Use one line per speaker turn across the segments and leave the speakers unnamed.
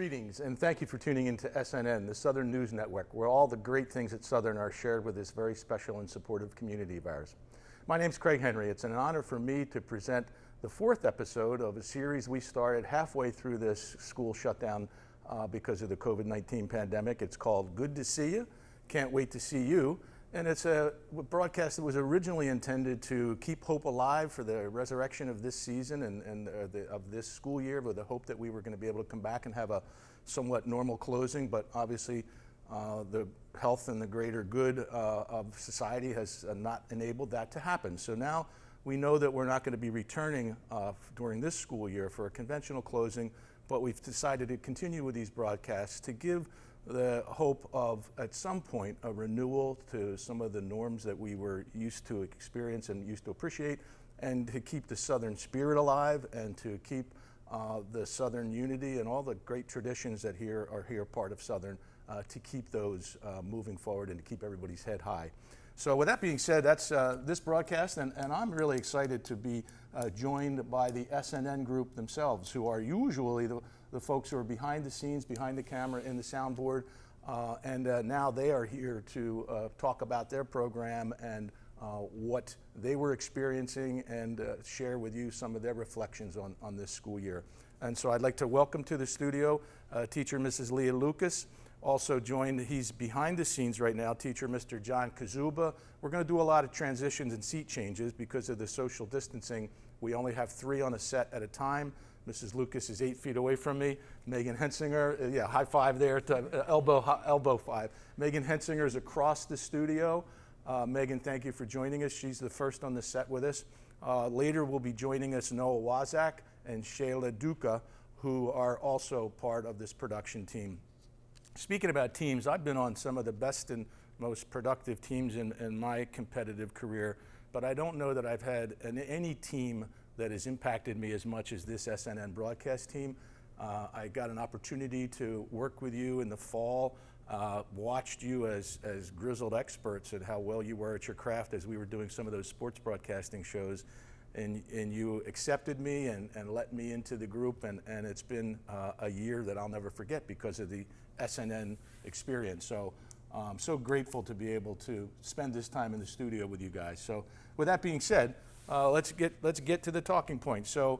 Greetings, and thank you for tuning into SNN, the Southern News Network, where all the great things at Southern are shared with this very special and supportive community of ours. My name's Craig Henry. It's an honor for me to present the fourth episode of a series we started halfway through this school shutdown because of the COVID-19 pandemic. It's called Good to See You, Can't Wait to See You. And it's a broadcast that was originally intended to keep hope alive for the resurrection of this season and of this school year, with the hope that we were going to be able to come back and have a somewhat normal closing. But obviously, the health and the greater good of society has not enabled that to happen. So now we know that we're not going to be returning during this school year for a conventional closing, but we've decided to continue with these broadcasts to give the hope of, at some point, a renewal to some of the norms that we were used to experience and used to appreciate, and to keep the Southern spirit alive, and to keep the Southern unity and all the great traditions that are here part of Southern, to keep those moving forward and to keep everybody's head high. So with that being said, that's this broadcast, and I'm really excited to be joined by the SNN group themselves, who are usually the folks who are behind the scenes, behind the camera, in the soundboard, and now they are here to talk about their program and what they were experiencing, and share with you some of their reflections on this school year. And so I'd like to welcome to the studio teacher Mrs. Leah Lucas. Also joined, he's behind the scenes right now, teacher Mr. John Kazuba. We're going to do a lot of transitions and seat changes because of the social distancing. We only have 3 on a set at a time. Mrs. Lucas is 8 feet away from me. Megan Hensinger, yeah, high five there, to elbow five. Megan Hensinger is across the studio. Megan, thank you for joining us. She's the first on the set with us. Later will be joining us Noah Wazak and Shayla Duca, who are also part of this production team. Speaking about teams, I've been on some of the best and most productive teams in my competitive career, but I don't know that I've had any team that has impacted me as much as this SNN broadcast team. I got an opportunity to work with you in the fall, watched you as grizzled experts at how well you were at your craft as we were doing some of those sports broadcasting shows. And you accepted me and let me into the group, and it's been a year that I'll never forget because of the SNN experience. So I'm so grateful to be able to spend this time in the studio with you guys. So with that being said, let's get to the talking point. So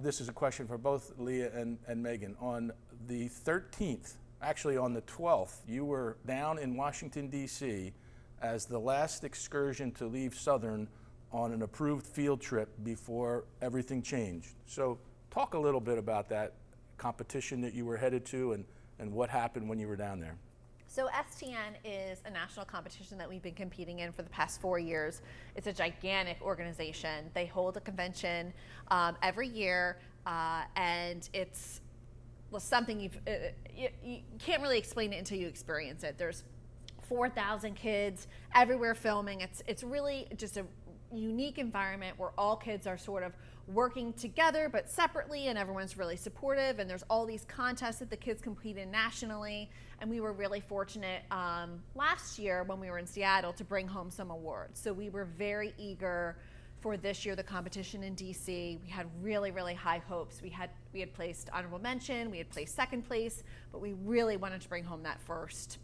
this is a question for both Leah and Megan. On the 13th, actually on the 12th, you were down in Washington, D.C. as the last excursion to leave Southern on an approved field trip before everything changed. So talk a little bit about that competition that you were headed to and what happened when you were down there.
So STN is a national competition that we've been competing in for the past 4 years. It's a gigantic organization. They hold a convention every year, and it's something you can't really explain it until you experience it. There's 4,000 kids everywhere filming. It's really just a unique environment where all kids are sort of working together but separately, and everyone's really supportive, and there's all these contests that the kids compete in nationally. And we were really fortunate last year when we were in Seattle to bring home some awards. So we were very eager for this year, the competition in DC. We had really, really high hopes. We had placed honorable mention, we had placed second place, but we really wanted to bring home that first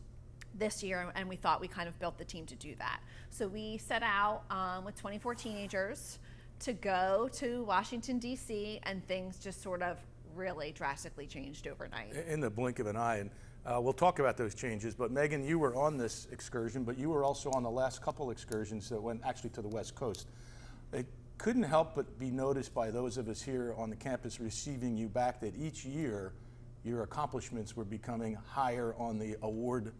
this year, and we thought we kind of built the team to do that. So we set out with 24 teenagers to go to Washington, D.C., and things just sort of really drastically changed overnight.
In the blink of an eye, and we'll talk about those changes, but Megan, you were on this excursion, but you were also on the last couple excursions that went actually to the West Coast. It couldn't help but be noticed by those of us here on the campus receiving you back that each year your accomplishments were becoming higher on the award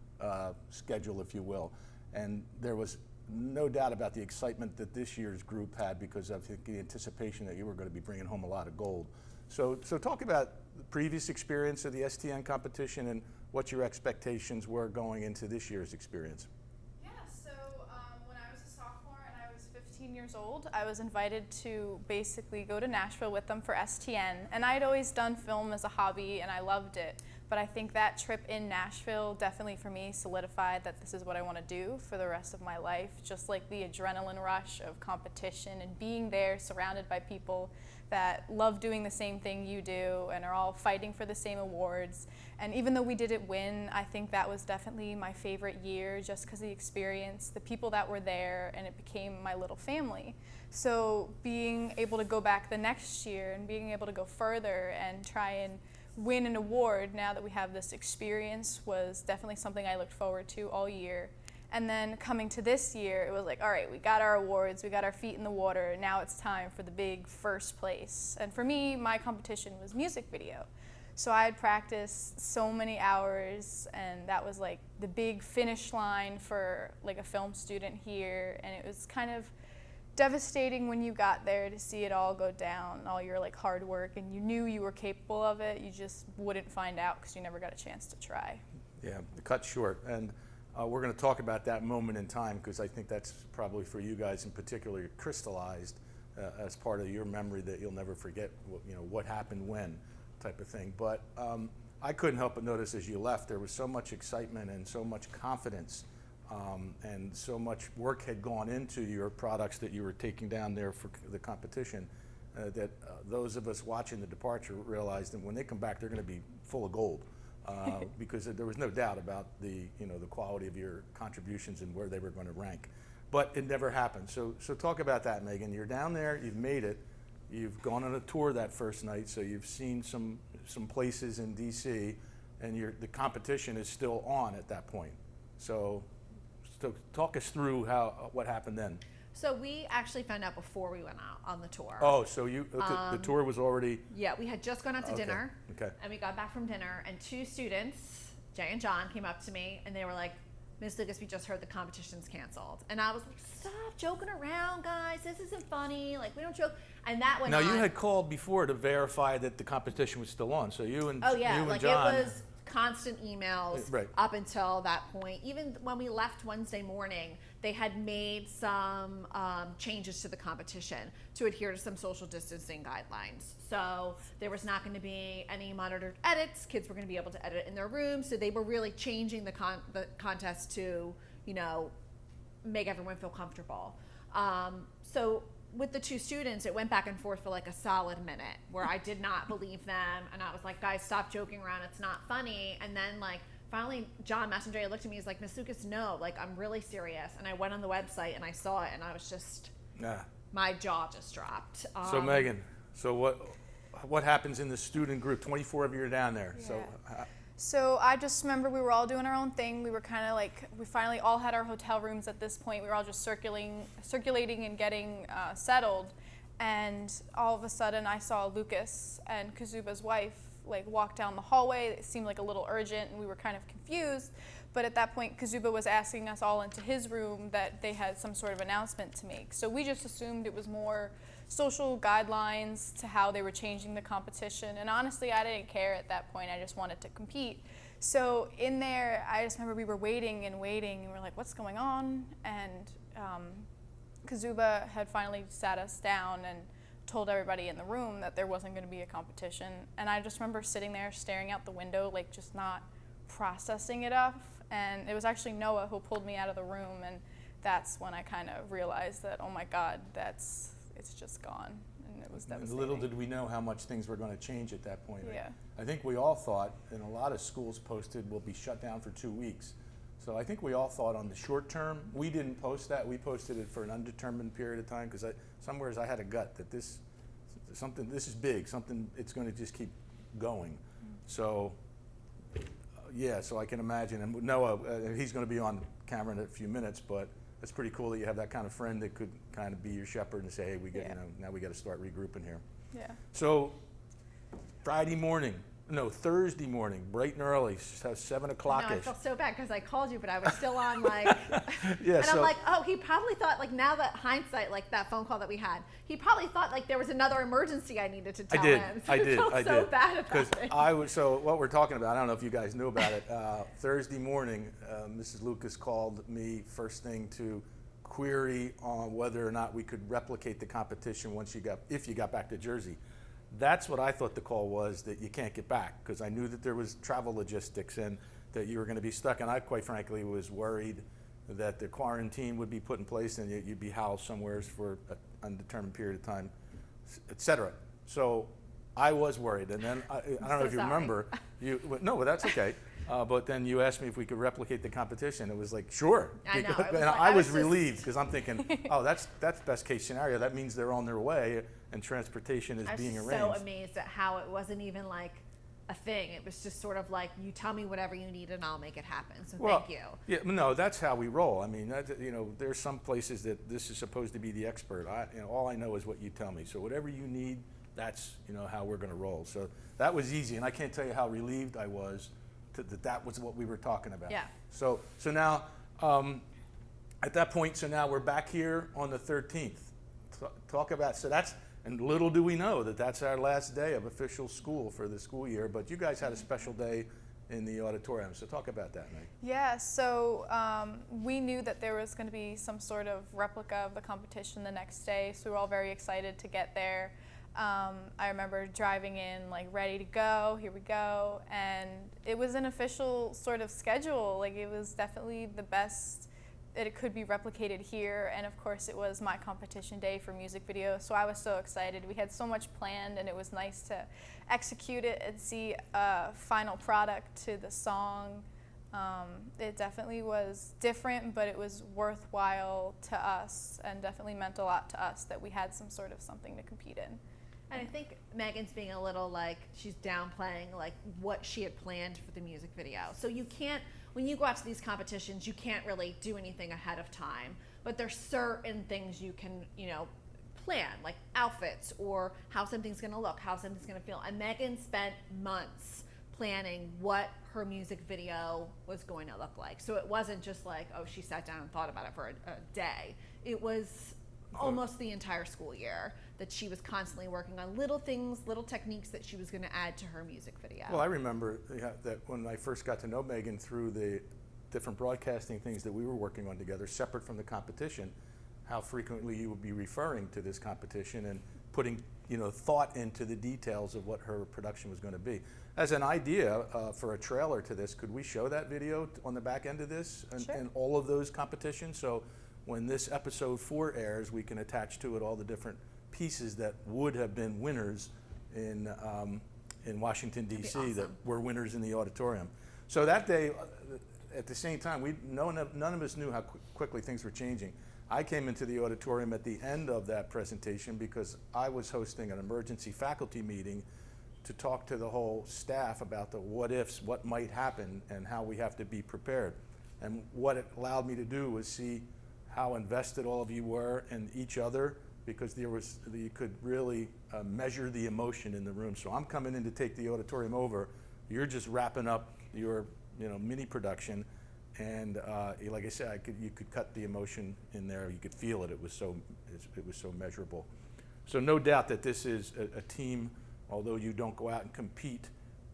schedule, if you will. And there was no doubt about the excitement that this year's group had because of the anticipation that you were going to be bringing home a lot of gold. So talk about the previous experience of the STN competition and what your expectations were going into this year's experience.
Yeah, so when I was a sophomore and I was 15 years old, I was invited to basically go to Nashville with them for STN. And I'd always done film as a hobby and I loved it. But I think that trip in Nashville definitely for me solidified that this is what I want to do for the rest of my life. Just like the adrenaline rush of competition and being there surrounded by people that love doing the same thing you do and are all fighting for the same awards. And even though we didn't win, I think that was definitely my favorite year just because of the experience, the people that were there, and it became my little family. So being able to go back the next year and being able to go further and try and win an award now that we have this experience was definitely something I looked forward to all year. And then coming to this year, it was like, all right, we got our awards, we got our feet in the water, now it's time for the big first place. And for me, my competition was music video. So I had practiced so many hours, and that was like the big finish line for like a film student here, and it was kind of devastating when you got there to see it all go down, all your like hard work, and you knew you were capable of it, you just wouldn't find out because you never got a chance to try.
Yeah, cut short. And we're going to talk about that moment in time because I think that's probably for you guys in particular crystallized as part of your memory that you'll never forget, what happened when type of thing. But I couldn't help but notice as you left there was so much excitement and so much confidence and so much work had gone into your products that you were taking down there for the competition that those of us watching the departure realized that when they come back they're going to be full of gold. Because there was no doubt about the quality of your contributions and where they were going to rank, but it never happened. So talk about that, Megan. You're down there, you've made it, you've gone on a tour that first night, so you've seen some places in DC, and the competition is still on at that point. So talk us through what happened then.
So we actually found out before we went out on the tour.
Oh, so the tour was already...
Yeah, we had just gone out to dinner.
Okay.
And we got back from dinner, and two students, Jay and John, came up to me, and they were like, Ms. Lucas, we just heard the competition's canceled. And I was like, stop joking around, guys. This isn't funny. Like, we don't joke. And that went on.
Now, you had called before to verify that the competition was still on. So you and
Oh, yeah.
you and
Like,
John...
it was constant emails
Right.
up until that point. Even when we left Wednesday morning, they had made some changes to the competition to adhere to some social distancing guidelines. So there was not going to be any monitored edits. Kids were going to be able to edit in their rooms. So they were really changing the contest to, make everyone feel comfortable. So with the two students, it went back and forth for like a solid minute where I did not believe them. And I was like, guys, stop joking around. It's not funny. And then finally, John Messenger looked at me. He's like, Ms. Lucas, no, I'm really serious. And I went on the website and I saw it, and I was just, my jaw just dropped.
So Megan, what happens in the student group? 24 of you are down there.
Yeah. So I just remember we were all doing our own thing. We were kind of we finally all had our hotel rooms at this point. We were all just circulating and getting settled. And all of a sudden I saw Lucas and Kazuba's wife walk down the hallway. It seemed like a little urgent, and we were kind of confused. But at that point, Kazuba was asking us all into his room that they had some sort of announcement to make. So we just assumed it was more social guidelines to how they were changing the competition. And honestly, I didn't care at that point. I just wanted to compete. So in there, I just remember we were waiting, and we're like, what's going on? And Kazuba had finally sat us down and told everybody in the room that there wasn't going to be a competition. And I just remember sitting there staring out the window, just not processing it up. And it was actually Noah who pulled me out of the room, and that's when I kind of realized that, oh my God, it's just gone. And it was devastating.
Little did we know how much things were going to change at that point.
Yeah.
I think we all thought, and a lot of schools posted, will be shut down for 2 weeks. So I think we all thought on the short term, we didn't post that. We posted it for an undetermined period of time because somewhere I had a gut that this is big, it's going to just keep going. So yeah, so I can imagine, and Noah, he's going to be on camera in a few minutes, but it's pretty cool that you have that kind of friend that could kind of be your shepherd and say, hey, now we got to start regrouping here.
Yeah.
So Thursday morning, bright and early, 7 o'clock-ish.
No, I felt so bad because I called you, but I was still on
yeah,
and I'm like, oh, he probably thought now that hindsight, that phone call that we had, he probably thought there was another emergency I needed to tell him. So
I did.
I felt so bad about it.
So what we're talking about, I don't know if you guys knew about it. Thursday morning, Mrs. Lucas called me first thing to query on whether or not we could replicate the competition if you got back to Jersey. That's what I thought the call was, that you can't get back, because I knew that there was travel logistics and that you were going to be stuck. And I, quite frankly, was worried that the quarantine would be put in place and you'd be housed somewhere for an undetermined period of time, et cetera. So I was worried. And then, I don't know if you remember, no, but that's okay. But then you asked me if we could replicate the competition. It was like, sure.
I know.
And I was relieved, because I'm thinking, oh, that's best case scenario. That means they're on their way and transportation is being arranged.
I was so amazed at how it wasn't even like a thing. It was just sort of like, you tell me whatever you need and I'll make it happen. So
Well,
thank you.
Yeah, no, that's how we roll. I mean, there's some places that this is supposed to be the expert. All I know is what you tell me. So whatever you need, that's how we're going to roll. So that was easy, and I can't tell you how relieved I was that was what we were talking about.
Yeah.
So now, at that point, so now we're back here on the 13th. Talk about, so that's, and little do we know that that's our last day of official school for the school year, but you guys had a special day in the auditorium. So talk about that, Meg.
Yeah, so we knew that there was going to be some sort of replica of the competition the next day, so we were all very excited to get there. I remember driving in, like, ready to go, here we go, and it was an official sort of schedule. Like, it was definitely the best that it could be replicated here, and of course it was my competition day for music video, so I was so excited. We had so much planned, and it was nice to execute it and see a final product to the song. It definitely was different, but it was worthwhile to us, and definitely meant a lot to us that we had some sort of something to compete in.
And I think Megan's being a little like, she's downplaying like what she had planned for the music video. So you can't, when you go out to these competitions, you can't really do anything ahead of time, but there's certain things you can, plan, like outfits or how something's gonna look, how something's gonna feel. And Megan spent months planning what her music video was going to look like. So it wasn't just like, oh, she sat down and thought about it for a day. It was almost the entire school year that she was constantly working on little things, little techniques that she was going to add to her music video.
Well, I remember that when I first got to know Megan through the different broadcasting things that we were working on together, separate from the competition, how frequently you would be referring to this competition and putting thought into the details of what her production was going to be. As an idea for a trailer to this, could we show that video on the back end of this
Sure.
and all of those competitions? So when this episode 4 airs, we can attach to it all the different pieces that would have been winners in Washington, D.C.
Awesome.
that were winners in the auditorium. So that day, at the same time, none of us knew how quickly things were changing. I came into the auditorium at the end of that presentation because I was hosting an emergency faculty meeting to talk to the whole staff about the what ifs, what might happen, and how we have to be prepared. And what it allowed me to do was see how invested all of you were in each other, because you could really measure the emotion in the room. So I'm coming in to take the auditorium over. You're just wrapping up your mini production, and like I said, you could cut the emotion in there. You could feel it. It was so measurable. So no doubt that this is a team. Although you don't go out and compete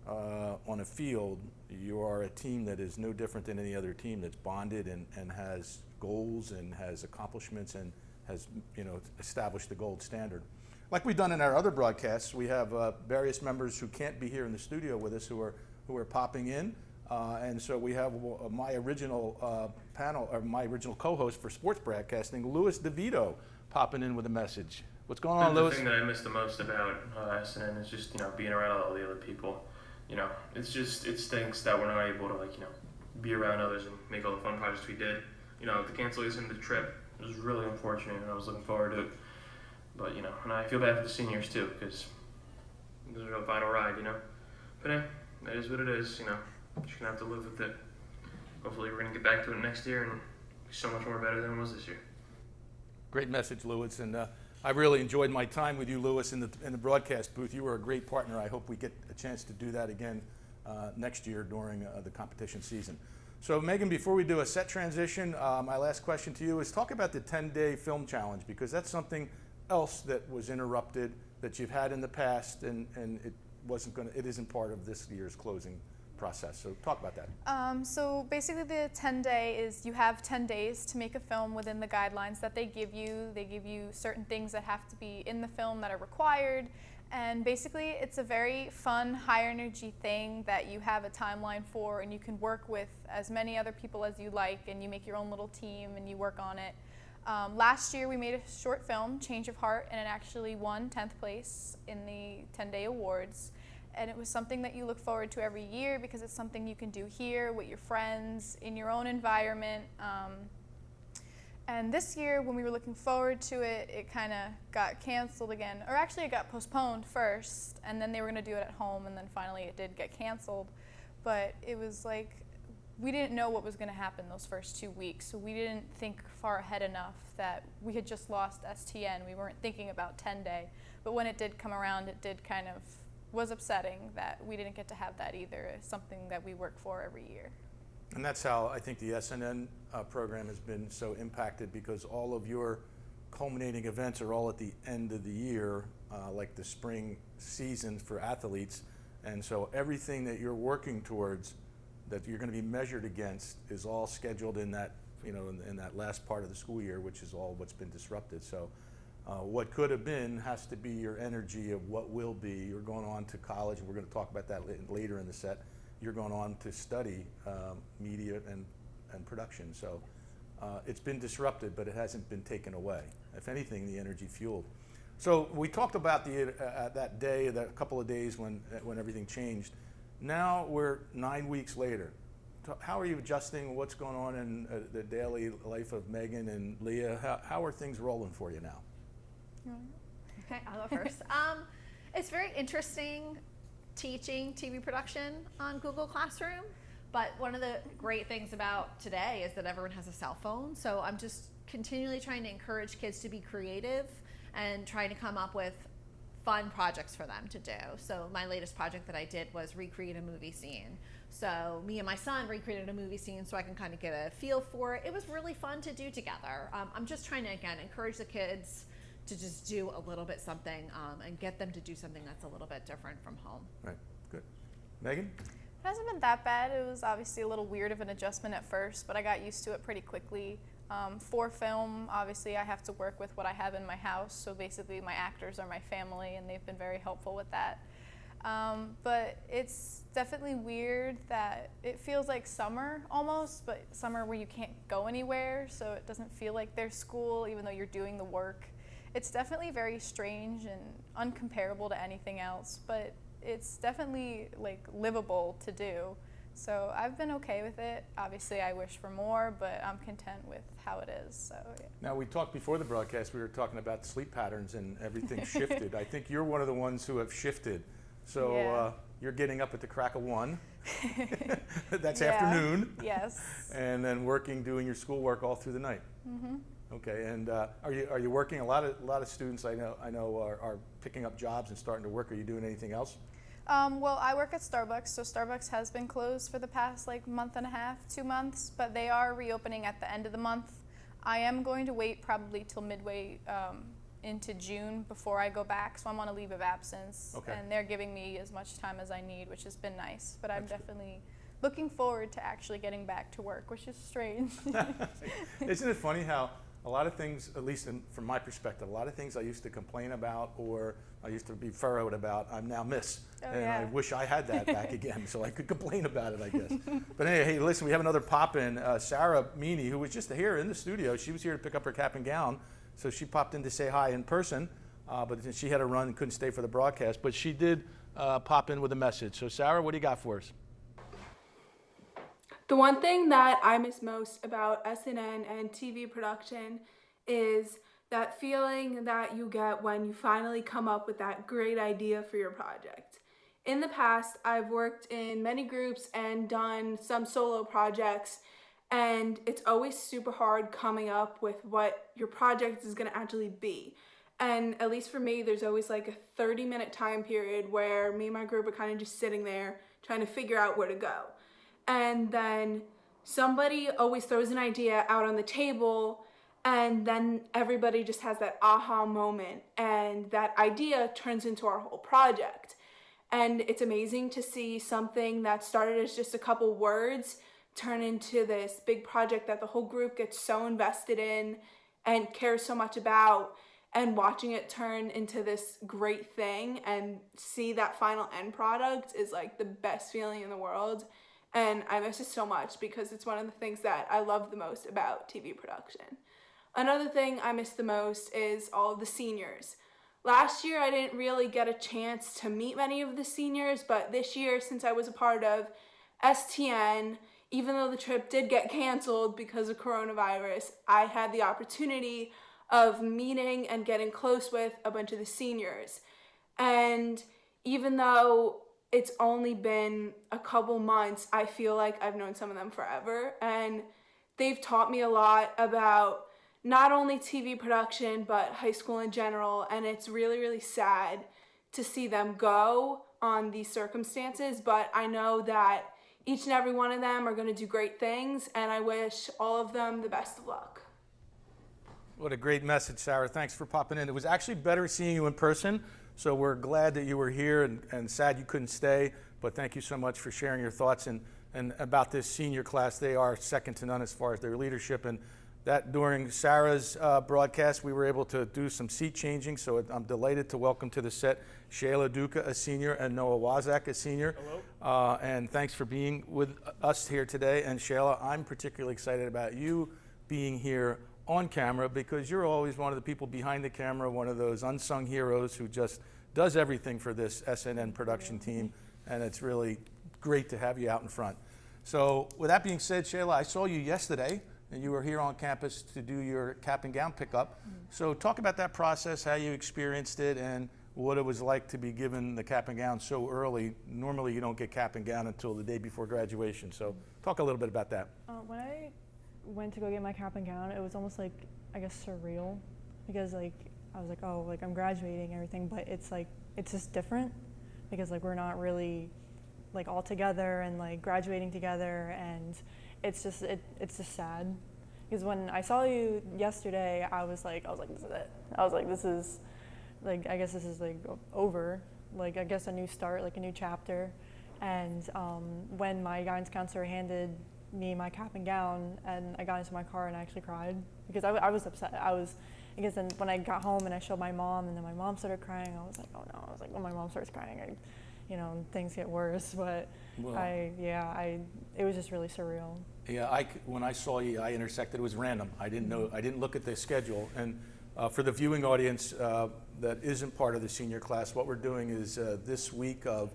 on a field, you are a team that is no different than any other team that's bonded and has goals and has accomplishments and has established the gold standard. Like we've done in our other broadcasts, we have various members who can't be here in the studio with us who are popping in, and so we have my original panel, or my original co-host for sports broadcasting, Louis DeVito, popping in with a message. What's going on, Louis?
The thing that I miss the most about SNN is just being around all the other people. It stinks that we're not able to be around others and make all the fun projects we did. The cancellation of the trip was really unfortunate, and I was looking forward to it. But and I feel bad for the seniors too, because this is a final ride. But hey, that is what it is. Just gonna have to live with it. Hopefully, we're gonna get back to it next year and be so much more better than it was this year.
Great message, Louis, and I really enjoyed my time with you, Louis, in the broadcast booth. You were a great partner. I hope we get a chance to do that again next year during the competition season. So, Megan, before we do a set transition, my last question to you is talk about the 10-day film challenge, because that's something else that was interrupted that you've had in the past, and it isn't part of this year's closing process. So talk about that.
So basically the 10-day is you have 10 days to make a film within the guidelines that they give you. They give you certain things that have to be in the film that are required, And basically, it's a very fun, high energy thing that you have a timeline for, and you can work with as many other people as you like, and you make your own little team and you work on it. Last year, we made a short film, Change of Heart, and it actually won 10th place in the 10-day awards. And it was something that you look forward to every year because it's something you can do here with your friends, in your own environment. And this year, when we were looking forward to it, it kind of got canceled again. Or actually, it got postponed first, and then they were going to do it at home, and then finally it did get canceled. But it was like, we didn't know what was going to happen those first 2 weeks, so we didn't think far ahead enough that we had just lost STN. We weren't thinking about 10-day. But when it did come around, it did kind of was upsetting that we didn't get to have that either. It's something that we work for every year.
And that's how I think the SNN program has been so impacted, because all of your culminating events are all at the end of the year, like the spring season for athletes. And so everything that you're working towards, that you're going to be measured against, is all scheduled in that, in that last part of the school year, which is all what's been disrupted. So what could have been has to be your energy of what will be. You're going on to college, and we're going to talk about that later in the set. You're going on to study media and production. So it's been disrupted, but it hasn't been taken away. If anything, the energy fueled. So we talked about that day, that couple of days when everything changed. Now we're 9 weeks later. How are you adjusting? What's going on in the daily life of Megan and Leah? How are things rolling for you now?
Okay, I'll go first. It's very interesting teaching TV production on Google Classroom, but one of the great things about today is that everyone has a cell phone, so I'm just continually trying to encourage kids to be creative and trying to come up with fun projects for them to do. So my latest project that I did was recreate a movie scene. So me and my son recreated a movie scene so I can kind of get a feel for it. It was really fun to do together. I'm just trying to, again, encourage the kids to just do a little bit something and get them to do something that's a little bit different from home.
Right, good. Megan?
It hasn't been that bad. It was obviously a little weird of an adjustment at first, but I got used to it pretty quickly. For film, obviously I have to work with what I have in my house, so basically my actors are my family, and they've been very helpful with that. But it's definitely weird that it feels like summer almost, but summer where you can't go anywhere, so it doesn't feel like there's school even though you're doing the work. It's definitely very strange and uncomparable to anything else, but it's definitely like livable to do. So I've been okay with it. Obviously I wish for more, but I'm content with how it is. So yeah.
Now, we talked before the broadcast, we were talking about sleep patterns and everything shifted. I think you're one of the ones who have shifted. So
Yeah.
You're getting up at the crack of 1. That's
Yeah.
afternoon.
Yes.
And then doing your schoolwork all through the night.
Mm-hmm.
Okay, and are you working? A lot of students I know are picking up jobs and starting to work. Are you doing anything else?
Well, I work at Starbucks, so Starbucks has been closed for the past month and a half, 2 months, but they are reopening at the end of the month. I am going to wait probably till midway into June before I go back, so I'm on a leave of absence,
Okay.
and they're giving me as much time as I need, which has been nice, but I'm
That's good.
definitely looking forward to actually getting back to work, which is strange.
Isn't it funny how a lot of things, at least from my perspective, a lot of things I used to complain about or I used to be furrowed about, I'm now miss.
Oh,
and
yeah.
I wish I had that back again so I could complain about it, I guess. But anyway, hey, listen, we have another pop-in. Sarah Meany, who was just here in the studio, she was here to pick up her cap and gown, so she popped in to say hi in person, but she had to run and couldn't stay for the broadcast, but she did pop in with a message. So Sarah, what do you got for us?
The one thing that I miss most about SNN and TV production is that feeling that you get when you finally come up with that great idea for your project. In the past, I've worked in many groups and done some solo projects, and it's always super hard coming up with what your project is going to actually be. And at least for me, there's always like a 30-minute time period where me and my group are kind of just sitting there trying to figure out where to go. And then somebody always throws an idea out on the table, and then everybody just has that aha moment, and that idea turns into our whole project. And it's amazing to see something that started as just a couple words turn into this big project that the whole group gets so invested in and cares so much about. and watching it turn into this great thing and see that final end product is like the best feeling in the world. And I miss it so much because it's one of the things that I love the most about TV production. Another thing I miss the most is all of the seniors. Last year I didn't really get a chance to meet many of the seniors, but this year, since I was a part of STN, even though the trip did get canceled because of coronavirus, I had the opportunity of meeting and getting close with a bunch of the seniors. And even though it's only been a couple months, I feel like I've known some of them forever. And they've taught me a lot about not only TV production, but high school in general. And it's really, really sad to see them go on these circumstances. But I know that each and every one of them are going to do great things. And I wish all of them the best of luck.
What a great message, Sarah. Thanks for popping in. It was actually better seeing you in person, so we're glad that you were here and sad you couldn't stay, but thank you so much for sharing your thoughts and about this senior class. They are second to none as far as their leadership, and that during Sarah's broadcast, we were able to do some seat changing, so I'm delighted to welcome to the set Shayla Duca, a senior, and Noah Wazak, a senior.
Hello.
And thanks for being with us here today. And Shayla, I'm particularly excited about you being here on camera because you're always one of the people behind the camera, one of those unsung heroes who just does everything for this SNN production team, and it's really great to have you out in front. So with that being said, Shayla, I saw you yesterday and you were here on campus to do your cap and gown pickup. So talk about that process, how you experienced it, and what it was like to be given the cap and gown so early. Normally you don't get cap and gown until the day before graduation, so talk a little bit about that.
When I went to go get my cap and gown, it was almost like, I guess, surreal, because like I was like, oh, like I'm graduating and everything, but it's like it's just different because like we're not really like all together and like graduating together, and it's just sad because when I saw you yesterday, I was like this is it. I was like, this is like, I guess this is like over, like I guess a new start, like a new chapter. And when my guidance counselor handed me my cap and gown and I got into my car and I actually cried because I was upset. I guess then when I got home and I showed my mom and then my mom started crying, I was like, oh no. I was like, when my mom starts crying, things get worse. But
Well,
it was just really surreal.
Yeah, when I saw you, I intersected. It was random. I didn't know. I didn't look at the schedule. And for the viewing audience that isn't part of the senior class, what we're doing is this week of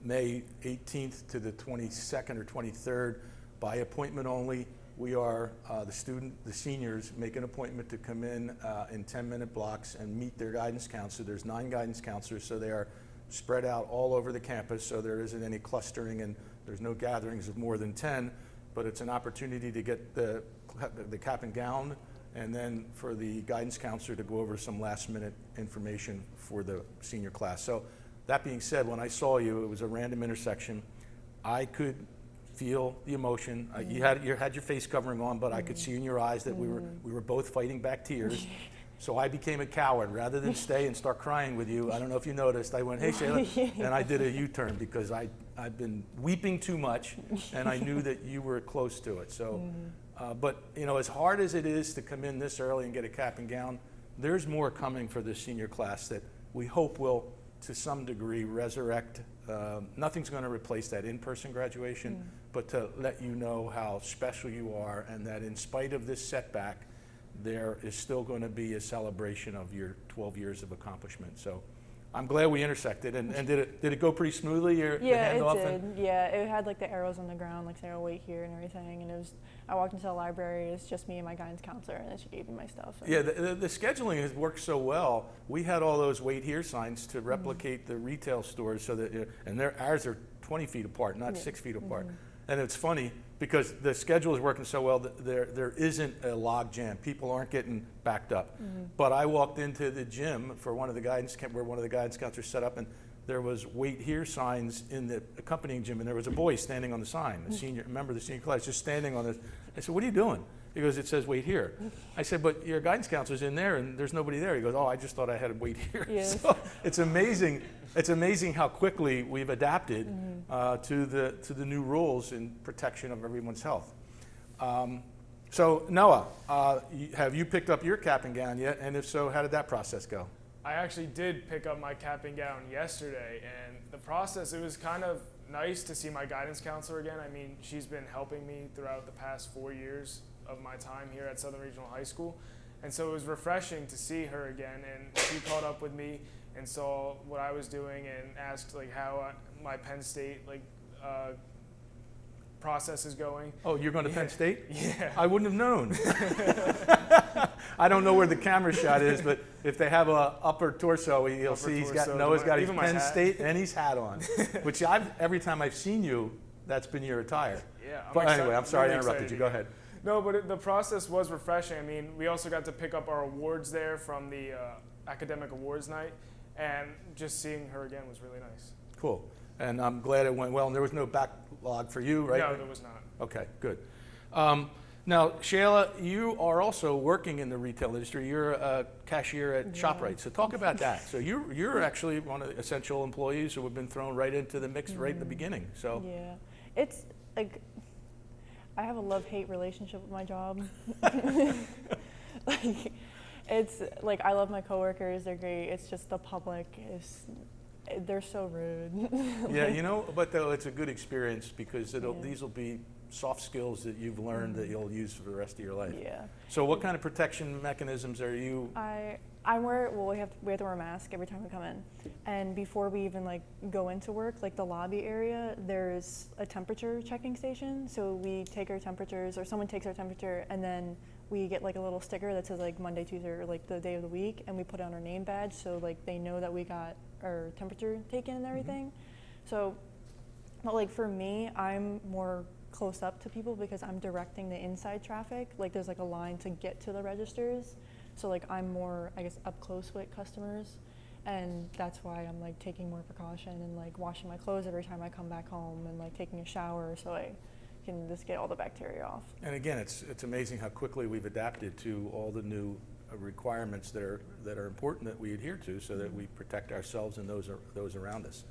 May 18th to the 22nd or 23rd, by appointment only. We are the seniors make an appointment to come in 10-minute blocks and meet their guidance counselor. There's 9 guidance counselors, so they are spread out all over the campus, so there isn't any clustering and there's no gatherings of more than 10. But it's an opportunity to get the cap and gown, and then for the guidance counselor to go over some last-minute information for the senior class. So that being said, when I saw you, it was a random intersection. I could feel the emotion. You had your face covering on, but I could see in your eyes that we were both fighting back tears. So I became a coward. Rather than stay and start crying with you, I don't know if you noticed, I went, hey Shayla, and I did a U-turn because I've been weeping too much, and I knew that you were close to it. So, but as hard as it is to come in this early and get a cap and gown, there's more coming for this senior class that we hope will, to some degree, resurrect. Nothing's going to replace that in-person graduation, but to let you know how special you are, and that in spite of this setback, there is still going to be a celebration of your 12 years of accomplishment. So I'm glad we intersected. And did it go pretty smoothly?
Yeah, it did. Yeah, it had like the arrows on the ground, like saying, oh, wait here and everything. And I walked into the library, it's just me and my guidance counselor, and then she gave me my stuff.
Yeah, the scheduling has worked so well. We had all those wait here signs to replicate the retail stores, so that, and ours are 20 feet apart, not 6 feet apart. And it's funny because the schedule is working so well that there isn't a log jam. People aren't getting backed up. But I walked into the gym for one of the guidance where one of the guidance counselors set up, and there was wait here signs in the accompanying gym, and there was a boy standing on the sign, a member of the senior class, just standing on this. I said, what are you doing? He goes, it says wait here. I said, but your guidance counselor's in there and there's nobody there. He goes, oh, I just thought I had to wait here.
Yes.
So it's amazing how quickly we've adapted to the new rules in protection of everyone's health. So Noah, have you picked up your cap and gown yet? And if so, how did that process go?
I actually did pick up my cap and gown yesterday, and the process, it was kind of nice to see my guidance counselor again. I mean, she's been helping me throughout the past 4 years of my time here at Southern Regional High School. And so it was refreshing to see her again, and she caught up with me and saw what I was doing and asked like how my Penn State process is going.
Oh, you're going to Penn State?
Yeah.
I wouldn't have known. I don't know where the camera shot is, but if they have a upper torso, you'll see Noah's got his Penn State and his hat on, which every time I've seen you, that's been your attire.
Yeah.
But anyway, I'm sorry I interrupted you. Go ahead.
No, but the process was refreshing. I mean, we also got to pick up our awards there from the academic awards night, and just seeing her again was really nice.
Cool. And I'm glad it went well. And there was no backlog for you, right?
No, there was not.
Okay, good. Now, Shayla, you are also working in the retail industry. You're a cashier at ShopRite. So talk about that. So you're actually one of the essential employees who have been thrown right into the mix right in the beginning. So
yeah, it's like I have a love-hate relationship with my job. Like, it's like I love my coworkers. They're great. It's just the public they're so rude.
Yeah, you know, but though it's a good experience because these will be soft skills that you've learned that you'll use for the rest of your life.
Yeah.
So what kind of protection mechanisms are you?
We have to wear a mask every time we come in. And before we even like go into work, like the lobby area, there's a temperature checking station. So we take our temperatures, or someone takes our temperature, and then we get like a little sticker that says like Monday, Tuesday, or like the day of the week, and we put it on our name badge so like they know that we got our temperature taken and everything. Mm-hmm. So, but like for me, I'm more close up to people because I'm directing the inside traffic. Like there's like a line to get to the registers. So like I'm more, I guess, up close with customers. And that's why I'm like taking more precaution and like washing my clothes every time I come back home and like taking a shower so I can just get all the bacteria off.
And again, it's amazing how quickly we've adapted to all the new requirements that are important that we adhere to so that we protect ourselves and those around us.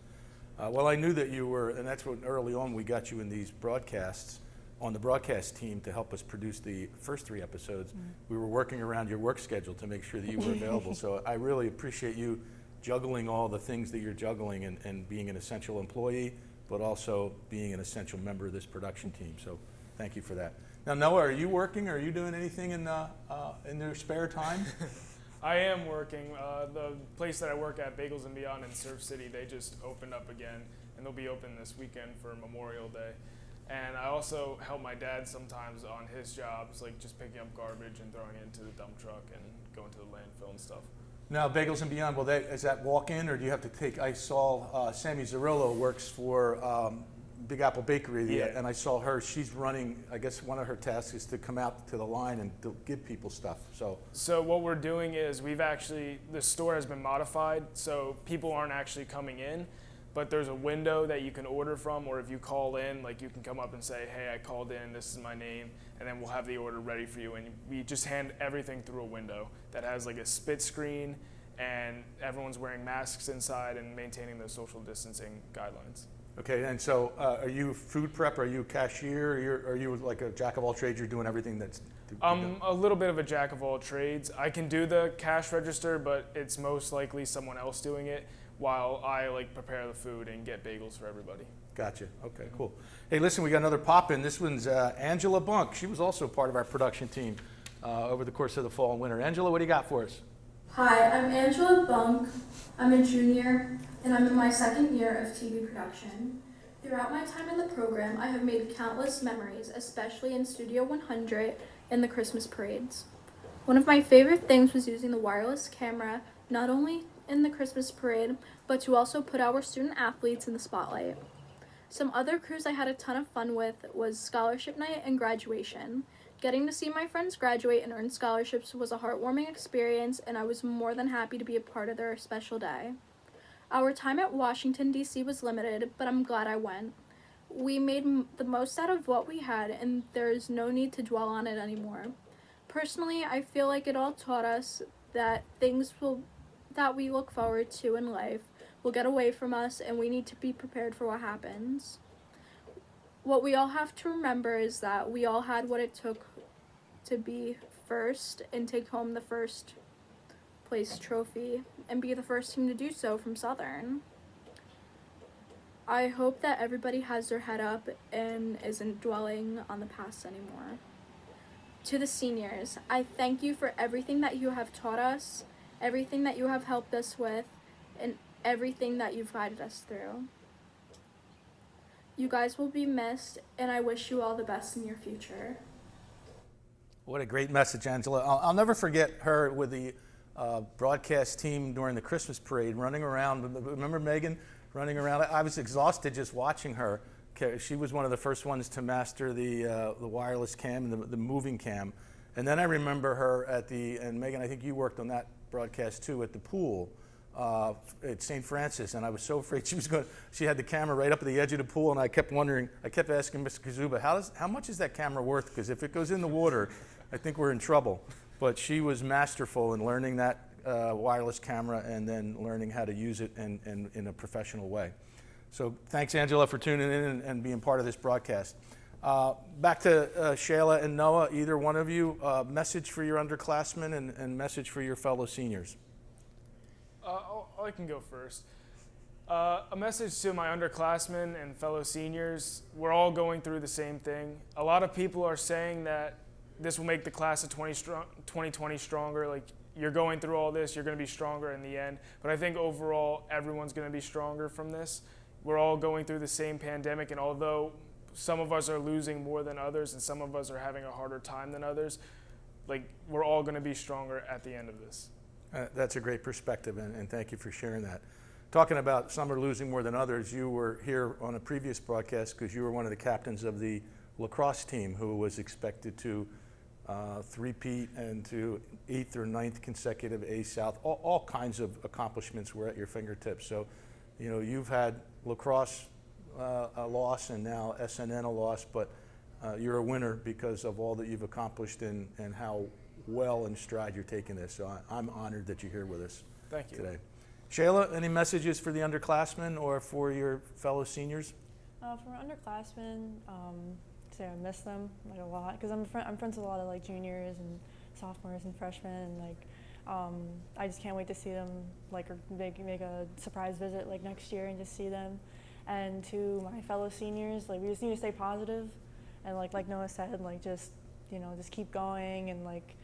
Well, I knew that you were, and that's what early on we got you in these broadcasts on the broadcast team to help us produce the first 3 episodes. Mm-hmm. We were working around your work schedule to make sure that you were available. So I really appreciate you juggling all the things that you're juggling and being an essential employee, but also being an essential member of this production team. So thank you for that. Now, Noah, are you working? Are you doing anything in your spare time?
I am working. The place that I work at, Bagels and Beyond in Surf City, they just opened up again, and they'll be open this weekend for Memorial Day. And I also help my dad sometimes on his jobs, like just picking up garbage and throwing it into the dump truck and going to the landfill and stuff. Now,
Bagels and Beyond, well, is that walk-in, or do you have to take? I saw Sammy Zarillo works for Big Apple Bakery, and I saw her. She's running. I guess one of her tasks is to come out to the line and to give people stuff. So
what we're doing is the store has been modified, so people aren't actually coming in, but there's a window that you can order from, or if you call in, like you can come up and say, hey, I called in, this is my name, and then we'll have the order ready for you. And we just hand everything through a window that has like a spit screen, and everyone's wearing masks inside and maintaining the social distancing guidelines.
Okay, and so are you food prep? Are you cashier? Are you like a jack of all trades? You're doing everything that's...
I'm a little bit of a jack of all trades. I can do the cash register, but it's most likely someone else doing it while I like prepare the food and get bagels for everybody.
Gotcha. Okay, cool. Hey, listen, we got another pop-in. This one's Angela Bunk. She was also part of our production team over the course of the fall and winter. Angela, what do you got for us?
Hi, I'm Angela Bunk. I'm a junior, and I'm in my 2nd year of TV production. Throughout my time in the program, I have made countless memories, especially in Studio 100 and the Christmas parades. One of my favorite things was using the wireless camera, not only in the Christmas parade, but to also put our student athletes in the spotlight. Some other crews I had a ton of fun with was scholarship night and graduation. Getting to see my friends graduate and earn scholarships was a heartwarming experience, and I was more than happy to be a part of their special day. Our time at Washington, D.C. was limited, but I'm glad I went. We made the most out of what we had, and there is no need to dwell on it anymore. Personally, I feel like it all taught us that that we look forward to in life will get away from us, and we need to be prepared for what happens. What we all have to remember is that we all had what it took to be first and take home the first place trophy and be the first team to do so from Southern. I hope that everybody has their head up and isn't dwelling on the past anymore. To the seniors, I thank you for everything that you have taught us, everything that you have helped us with, and everything that you've guided us through. You guys will be missed, and I wish you all the best in your future.
What a great message, Angela. I'll never forget her with the broadcast team during the Christmas parade running around. Remember Megan running around? I was exhausted just watching her. She was one of the first ones to master the wireless cam and the moving cam. And then I remember her and Megan, I think you worked on that broadcast too, at the pool at St. Francis. And I was so afraid she had the camera right up at the edge of the pool, and I kept asking Mr. Kazuba, how much is that camera worth? Because if it goes in the water, I think we're in trouble. But she was masterful in learning that wireless camera and then learning how to use it in a professional way. So thanks, Angela, for tuning in and being part of this broadcast. Back to Shayla and Noah, either one of you, message for your underclassmen and message for your fellow seniors.
I can go first. A message to my underclassmen and fellow seniors: we're all going through the same thing. A lot of people are saying that this will make the class of 2020 stronger. Like, you're going through all this, you're going to be stronger in the end. But I think overall, everyone's going to be stronger from this. We're all going through the same pandemic, and although some of us are losing more than others and some of us are having a harder time than others, like, we're all going to be stronger at the end of this.
That's a great perspective, and thank you for sharing that. Talking about some are losing more than others, you were here on a previous broadcast because you were one of the captains of the lacrosse team who was expected to three-peat and to 8th or 9th consecutive A South. All kinds of accomplishments were at your fingertips. So, you know, you've had lacrosse a loss and now SNN a loss, but you're a winner because of all that you've accomplished and how well in stride you're taking this. So I'm honored that you're here with us today. Shayla, any messages for the underclassmen or for your fellow seniors?
For underclassmen, say I miss them like a lot because I'm friends with a lot of like juniors and sophomores and freshmen, and like I just can't wait to see them, like, or make a surprise visit like next year and just see them. And to my fellow seniors, like, we just need to stay positive, and like Noah said, like, just, you know, just keep going, and like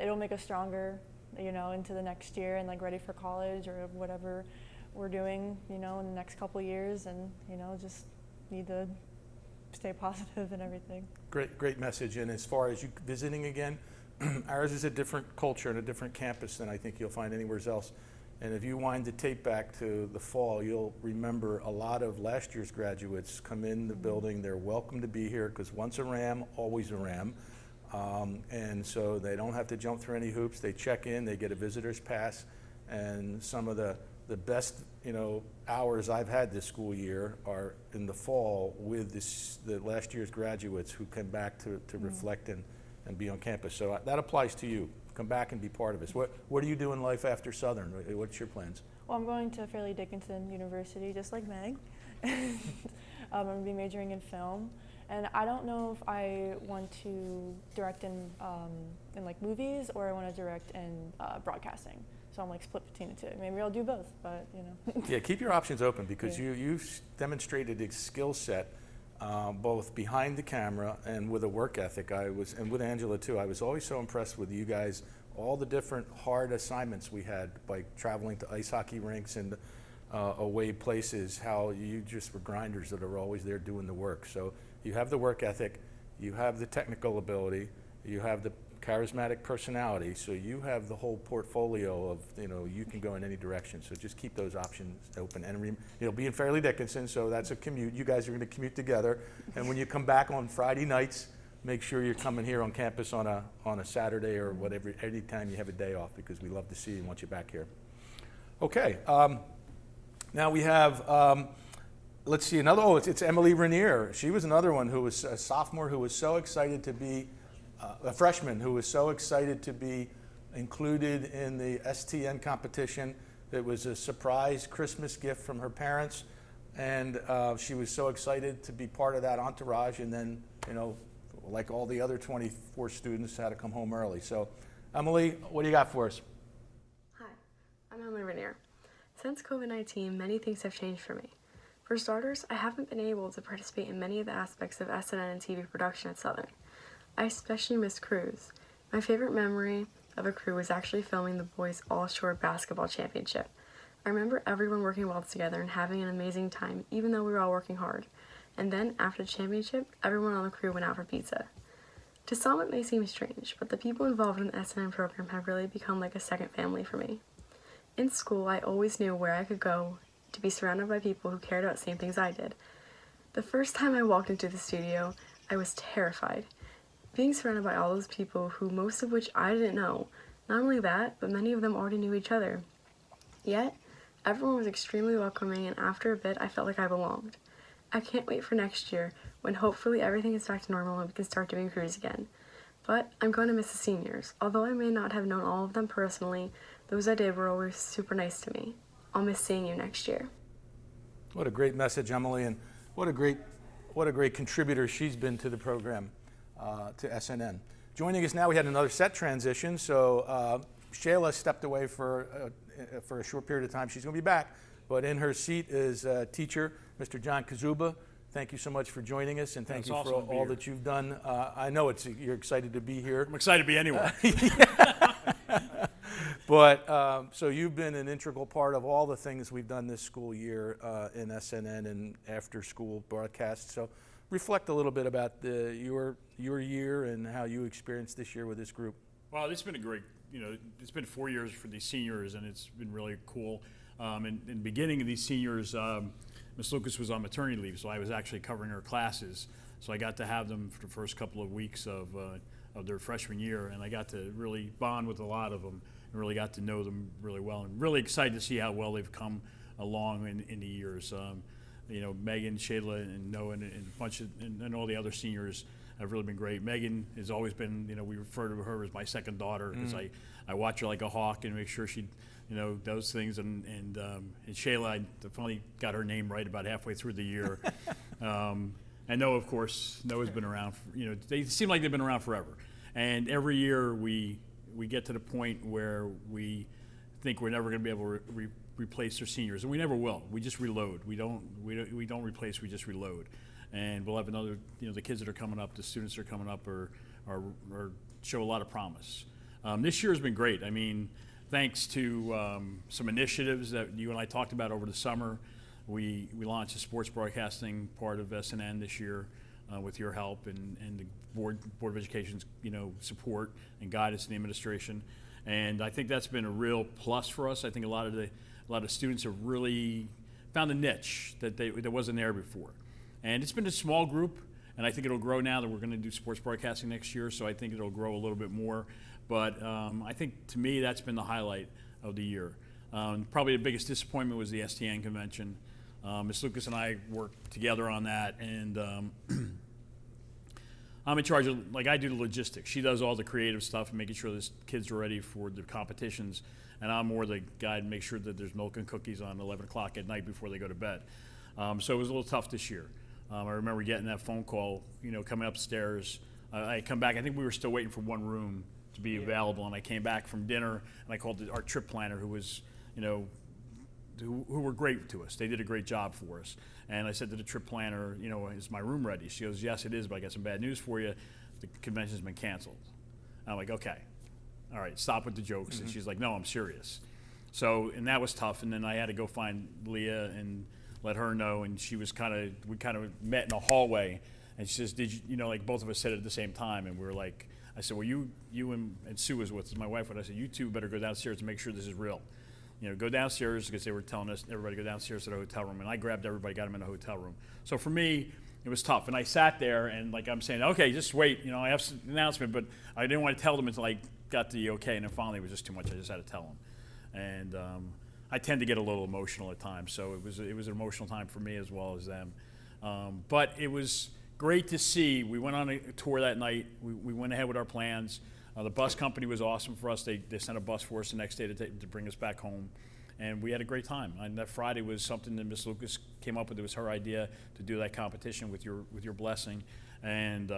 it'll make us stronger, you know, into the next year and like ready for college or whatever we're doing, you know, in the next couple of years, and, you know, just need to stay positive and everything.
Great message. And as far as you visiting again, ours is a different culture and a different campus than I think you'll find anywhere else. And if you wind the tape back to the fall, you'll remember a lot of last year's graduates come in the building. They're welcome to be here because once a Ram, always a Ram. And so they don't have to jump through any hoops. They check in, they get a visitor's pass, and some of the best, you know, hours I've had this school year are in the fall with the last year's graduates who come back to reflect and be on campus. So that applies to you. Come back and be part of us. What do you do in life after Southern? What's your plans?
Well, I'm going to Fairleigh Dickinson University, just like Meg. I'm going to be majoring in film. And I don't know if I want to direct in like movies or I want to direct in broadcasting. So I'm like split between the two. Maybe I'll do both, but you know.
Yeah, keep your options open because you've demonstrated a skill set both behind the camera and with a work ethic. And with Angela too, I was always so impressed with you guys, all the different hard assignments we had by traveling to ice hockey rinks and away places, how you just were grinders that are always there doing the work. So you have the work ethic, you have the technical ability, you have the charismatic personality, so you have the whole portfolio of, you know, you can go in any direction. So just keep those options open. And you'll be in Fairleigh Dickinson, so that's a commute. You guys are going to commute together. And when you come back on Friday nights, make sure you're coming here on campus on a Saturday or whatever, any time you have a day off, because we love to see you and want you back here. Okay. Now we have, let's see, another, it's Emily Rainier. She was another one who was a sophomore who was so excited to be, a freshman who was so excited to be included in the STN competition. It was a surprise Christmas gift from her parents, and she was so excited to be part of that entourage. And then, you know, like all the other 24 students, had to come home early. So, Emily, what do you got for us?
Hi, I'm Emily Rainier. Since COVID-19, many things have changed for me. For starters, I haven't been able to participate in many of the aspects of SNN and TV production at Southern. I especially miss crews. My favorite memory of a crew was actually filming the boys' all-shore basketball championship. I remember everyone working well together and having an amazing time, even though we were all working hard. And then, after the championship, everyone on the crew went out for pizza. To some, it may seem strange, but the people involved in the SNN program have really become like a second family for me. In school, I always knew where I could go to be surrounded by people who cared about the same things I did. The first time I walked into the studio, I was terrified. Being surrounded by all those people who most of which I didn't know. Not only that, but many of them already knew each other. Yet, everyone was extremely welcoming, and after a bit, I felt like I belonged. I can't wait for next year, when hopefully everything is back to normal and we can start doing crews again. But I'm going to miss the seniors. Although I may not have known all of them personally, those I did were always super nice to me. I'll miss seeing you next year.
What a great message, Emily, and what a great contributor she's been to the program, to SNN. Joining us now, we had another set transition, so Shayla stepped away for a short period of time. She's going to be back, but in her seat is teacher, Mr. John Kazuba. Thank you so much for joining us, and thank you for all that you've done. I know you're excited to be here.
I'm excited to be anywhere.
But so you've been an integral part of all the things we've done this school year in SNN and after school broadcasts. So reflect a little bit about your year and how you experienced this year with this group.
Well, it's been a great, it's been 4 years for these seniors, and it's been really cool. In the beginning of these seniors, Ms. Lucas was on maternity leave, so I was actually covering her classes. So I got to have them for the first couple of weeks of their freshman year, and I got to really bond with a lot of them and really got to know them really well, and really excited to see how well they've come along in the years. Megan, Shayla, and Noah, and a bunch of, and all the other seniors have really been great. Megan has always been, we refer to her as my second daughter because I watch her like a hawk and make sure she, does things. And Shayla, I finally got her name right about halfway through the year. And Noah, of course, Noah's been around. They seem like they've been around forever. And every year we get to the point where we think we're never going to be able to replace their seniors, and we never will. We just reload. We don't replace. We just reload. And we'll have another. The kids that are coming up, the students that are coming up, are show a lot of promise. This year has been great. I mean, thanks to some initiatives that you and I talked about over the summer. We launched a sports broadcasting part of SNN this year with your help and the Board of Education's support and guidance in the administration. And I think that's been a real plus for us. I think a lot of students have really found a niche that wasn't there before. And it's been a small group, and I think it'll grow now that we're going to do sports broadcasting next year, so I think it'll grow a little bit more. But I think, to me, that's been the highlight of the year. Probably the biggest disappointment was the STN convention. Ms. Lucas and I worked together on that, and I'm in charge of, I do the logistics. She does all the creative stuff and making sure the kids are ready for the competitions, and I'm more the guy to make sure that there's milk and cookies on 11 o'clock at night before they go to bed. So it was a little tough this year. I remember getting that phone call, coming upstairs. I come back, I think we were still waiting for one room to be available, and I came back from dinner, and I called our trip planner, who was, who were great to us. They did a great job for us. And I said to the trip planner, is my room ready? She goes, yes, it is, but I got some bad news for you. The convention's been canceled. I'm like, okay, all right, stop with the jokes. And she's like, no, I'm serious. So, and that was tough. And then I had to go find Leah and let her know. And she was we kind of met in a hallway. And she says, did you, both of us said it at the same time. And we were like, I said, well, you and Sue was with my wife, and I said, you two better go downstairs and make sure this is real. Go downstairs, because they were telling us, everybody go downstairs to the hotel room. And I grabbed everybody, got them in the hotel room. So for me, it was tough. And I sat there, and I'm saying, okay, just wait. I have an announcement, but I didn't want to tell them until I got the okay. And then finally, it was just too much. I just had to tell them. And I tend to get a little emotional at times. So it was an emotional time for me as well as them. But it was great to see. We went on a tour that night. We went ahead with our plans. The bus company was awesome for us. They sent a bus for us the next day to bring us back home. And we had a great time. And that Friday was something that Miss Lucas came up with. It was her idea to do that competition with your blessing. And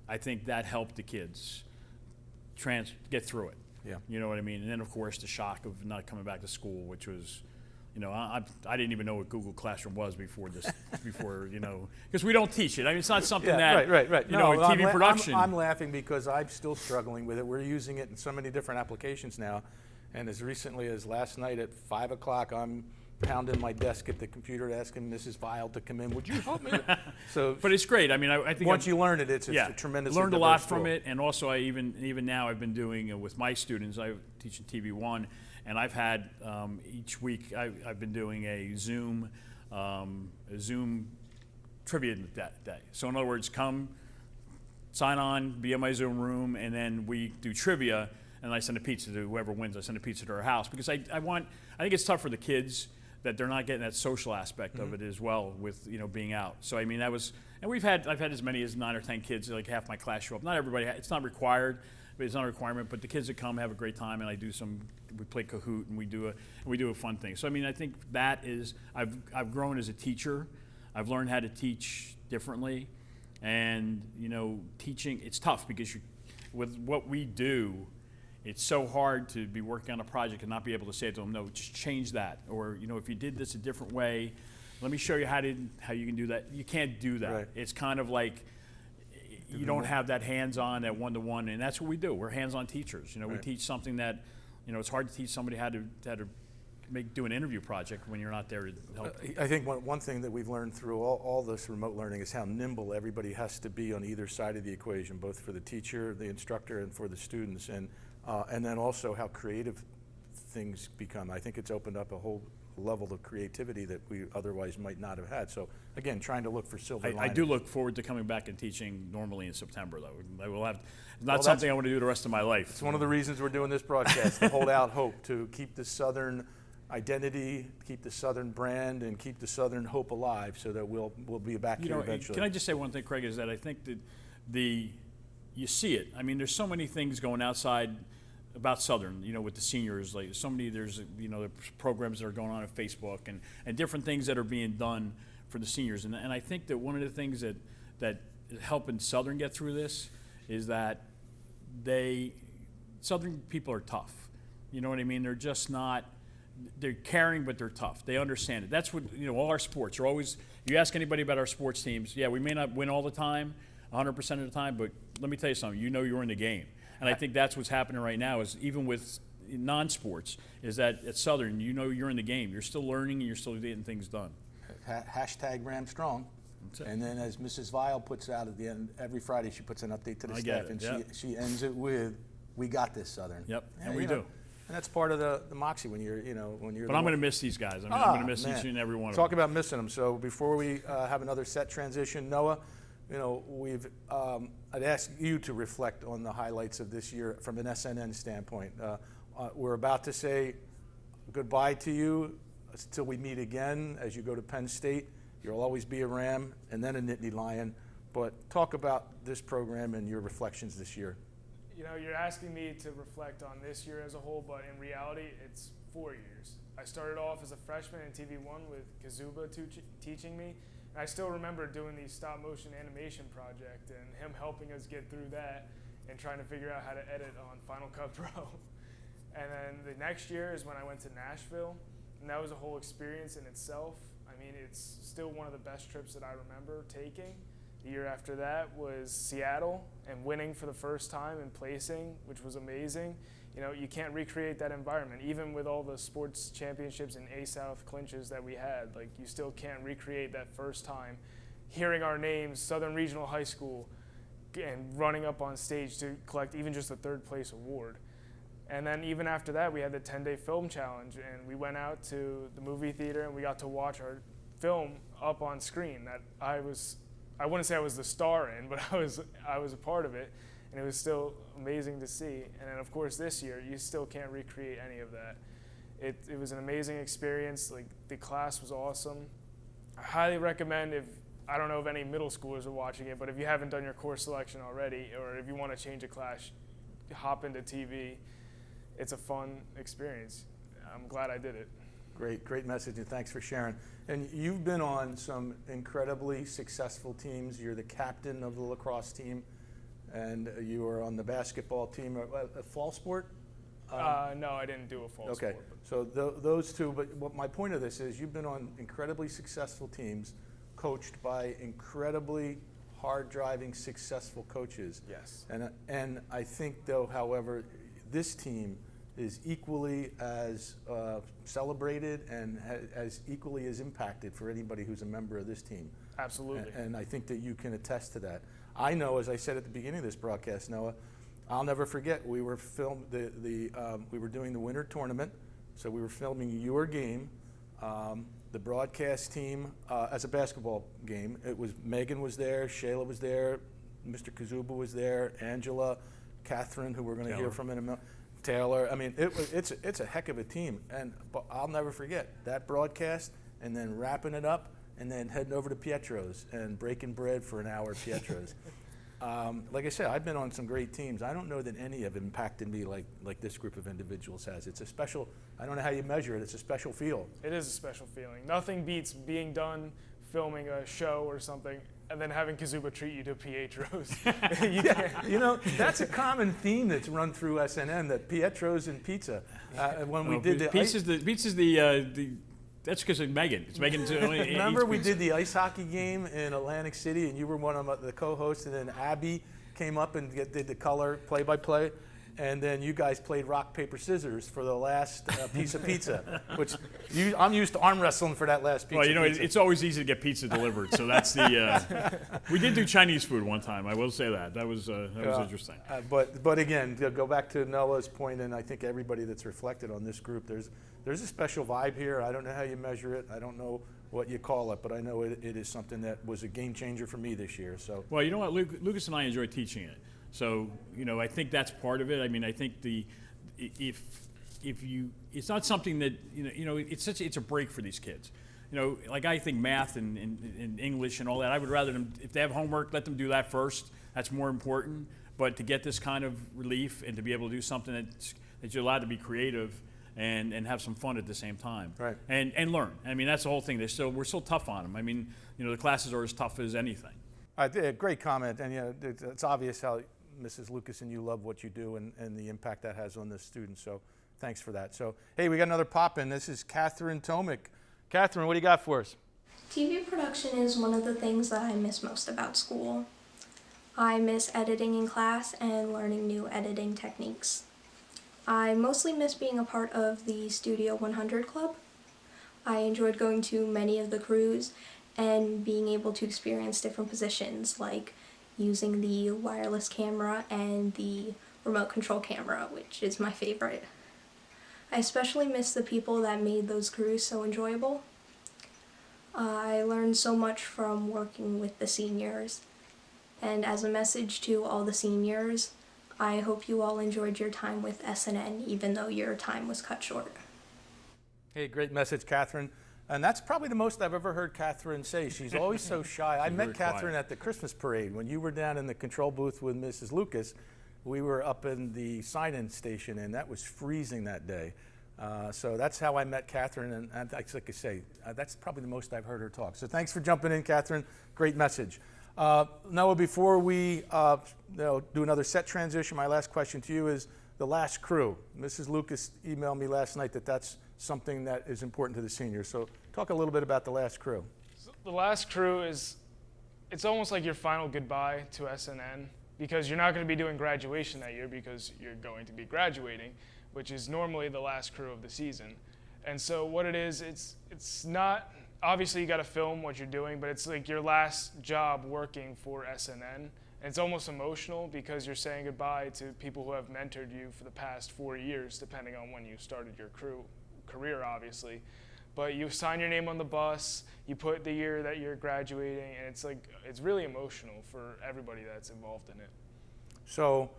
I think that helped the kids get through it.
Yeah.
You know what I mean? And then, of course, the shock of not coming back to school, which was, you know, I didn't even know what Google Classroom was before this, you know, because we don't teach it. I mean, it's not something that,
right.
you know, in TV production.
I'm laughing because I'm still struggling with it. We're using it in so many different applications now. And as recently as last night at 5 o'clock, I'm pounding my desk at the computer asking Mrs. Vile to come in. Would you help me? So,
but it's great. I mean, I think
once you learn it, it's a tremendous.
Learned a lot from it, and also I even now I've been doing with my students. I teach in TV1, and I've had each week I've been doing a Zoom trivia day. So in other words, come sign on, be in my Zoom room, and then we do trivia. And I send a pizza to whoever wins. I send a pizza to her house because I think it's tough for the kids that they're not getting that social aspect of it as well with, you know, being out. So I mean, I've had as many as 9 or 10 kids, like half my class show up. Not everybody, it's not required, but it's not a requirement. But the kids that come have a great time, and we play Kahoot, and we do a fun thing. So I mean, I think that is, I've grown as a teacher. I've learned how to teach differently, and you know, teaching, it's tough because with what we do, it's so hard to be working on a project and not be able to say to them, no, just change that. Or, you know, if you did this a different way, let me show you how you can do that. You can't do that. Right. It's kind of like you don't have that hands-on, that one-to-one, and that's what we do. We're hands-on teachers. You know, we teach something that, you know, it's hard to teach somebody how to do an interview project when you're not there to help.
I think one thing that we've learned through all this remote learning is how nimble everybody has to be on either side of the equation, both for the teacher, the instructor, and for the students. And then also how creative things become. I think it's opened up a whole level of creativity that we otherwise might not have had. So again, trying to look for silver linings.
I do look forward to coming back and teaching normally in September, though. I will have, not something I want to do the rest of my life.
It's one of the reasons we're doing this broadcast, to hold out hope, to keep the Southern identity, keep the Southern brand, and keep the Southern hope alive so that we'll be back here eventually.
Can I just say one thing, Craig, is that I think that you see it. I mean, there's so many things going outside about Southern, you know, with the seniors, like there's, you know, programs that are going on Facebook and different things that are being done for the seniors. And I think that one of the things that is helping Southern get through this is that Southern people are tough. You know what I mean? They're just not, they're caring, but they're tough. They understand it. That's what, you know, all our sports are always, you ask anybody about our sports teams, yeah, we may not win all the time, 100% of the time, but let me tell you something, you know you're in the game. And I think that's what's happening right now is even with non-sports, is that at Southern, you know you're in the game. You're still learning and you're still getting things done.
Hashtag Ram Strong. And then as Mrs. Vile puts out at the end, every Friday she puts an update to the staff. And she ends it with, we got this, Southern.
Yep, and we do.
And that's part of the moxie when you're. But
I'm going to miss these guys. I mean, I'm going to miss each and every one of them.
Talk about missing them. So before we have another set transition, Noah, you know, I'd ask you to reflect on the highlights of this year from an SNN standpoint. We're about to say goodbye to you until we meet again as you go to Penn State. You'll always be a Ram and then a Nittany Lion. But talk about this program and your reflections this year.
You know, you're asking me to reflect on this year as a whole, but in reality, it's 4 years. I started off as a freshman in TV1 with Kazuba teaching me. I still remember doing the stop motion animation project and him helping us get through that and trying to figure out how to edit on Final Cut Pro. And then the next year is when I went to Nashville, and that was a whole experience in itself. I mean, it's still one of the best trips that I remember taking. The year after that was Seattle and winning for the first time and placing, which was amazing. You know, you can't recreate that environment. Even with all the sports championships and A-South clinches that we had, like, you still can't recreate that first time. Hearing our names, Southern Regional High School, and running up on stage to collect even just a third place award. And then even after that, we had the 10-day film challenge, and we went out to the movie theater and we got to watch our film up on screen that I wouldn't say I was the star in, but I was a part of it. And it was still amazing to see. And then, of course, this year, you still can't recreate any of that. It was an amazing experience. Like, the class was awesome. I highly recommend, I don't know if any middle schoolers are watching it, but if you haven't done your course selection already, or if you want to change a class, hop into TV. It's a fun experience. I'm glad I did it.
Great message, and thanks for sharing. And you've been on some incredibly successful teams. You're the captain of the lacrosse team. and you were on the basketball team, a fall sport?
No, I didn't do a fall
Okay,
sport.
so those two, but what my point of this is you've been on incredibly successful teams, coached by incredibly hard-driving, successful coaches.
Yes.
And I think, though, however, this team is equally as celebrated and as equally as impacted for anybody who's a member of this team.
Absolutely.
And I think that you can attest to that. I know, as I said at the beginning of this broadcast, Noah, I'll never forget, we were we were doing the winter tournament, so we were filming your game, the broadcast team as a basketball game. It was Megan was there, Shayla was there, Mr. Kazuba was there, Angela, Catherine, who we're going to hear from in a minute, Taylor. I mean, it's a heck of a team, but I'll never forget that broadcast, and then wrapping it up, and then heading over to Pietro's and breaking bread for an hour at Pietro's. Like I said, I've been on some great teams. I don't know that any have impacted me like this group of individuals has. It's a special, I don't know how you measure it, it's a special feel.
It is a special feeling. Nothing beats being done filming a show or something and then having Kazuba treat you to Pietro's.
You know, that's a common theme that's run through SNN, that Pietro's and pizza. When we did the
pizza's that's because of Megan. It's Megan's only.
Remember we did the ice hockey game in Atlantic City, and you were one of the co-hosts, and then Abby came up and did the color play-by-play, and then you guys played rock, paper, scissors for the last piece of pizza, which I'm used to arm wrestling for that last piece.
Well, you know,
pizza.
it's always easy to get pizza delivered, so that's the. We did do Chinese food one time. I will say that was interesting.
But again, to go back to Noah's point, and I think everybody that's reflected on this group, there's a special vibe here. I don't know how you measure it. I don't know what you call it, but I know it is something that was a game changer for me this year. So.
Well, you know what, Lucas and I enjoy teaching it. So, you know, I think that's part of it. I mean, I think if it's not something that, you know, it's a break for these kids. You know, like I think math and English and all that, I would rather them, if they have homework, let them do that first. That's more important. But to get this kind of relief and to be able to do something that you're allowed to be creative and have some fun at the same time.
Right.
And learn. I mean, that's the whole thing. We're still tough on them. I mean, you know, the classes are as tough as anything.
Great comment, and you know, it's obvious how Mrs. Lucas and you love what you do and the impact that has on the students, so thanks for that. So, hey, we got another pop-in. This is Catherine Tomic. Catherine, what do you got for us?
TV production is one of the things that I miss most about school. I miss editing in class and learning new editing techniques. I mostly miss being a part of the Studio 100 Club. I enjoyed going to many of the crews and being able to experience different positions, like using the wireless camera and the remote control camera, which is my favorite. I especially miss the people that made those crews so enjoyable. I learned so much from working with the seniors, and as a message to all the seniors, I hope you all enjoyed your time with SNN, even though your time was cut short.
Hey, great message, Catherine. And that's probably the most I've ever heard Catherine say. She's always so shy. I met Catherine at the Christmas parade. When you were down in the control booth with Mrs. Lucas, we were up in the sign-in station, and that was freezing that day. So that's how I met Catherine, and like I say, that's probably the most I've heard her talk. So thanks for jumping in, Catherine. Great message. Noah, before we do another set transition, my last question to you is the last crew. Mrs. Lucas emailed me last night that that's something that is important to the seniors. So talk a little bit about the last crew.
So the last crew it's almost like your final goodbye to SNN, because you're not going to be doing graduation that year because you're going to be graduating, which is normally the last crew of the season. And so what it is, it's not, obviously you got to film what you're doing, but it's like your last job working for SNN. And it's almost emotional because you're saying goodbye to people who have mentored you for the past 4 years, depending on when you started your career, obviously. But you sign your name on the bus, you put the year that you're graduating, and it's really emotional for everybody that's involved in it.
So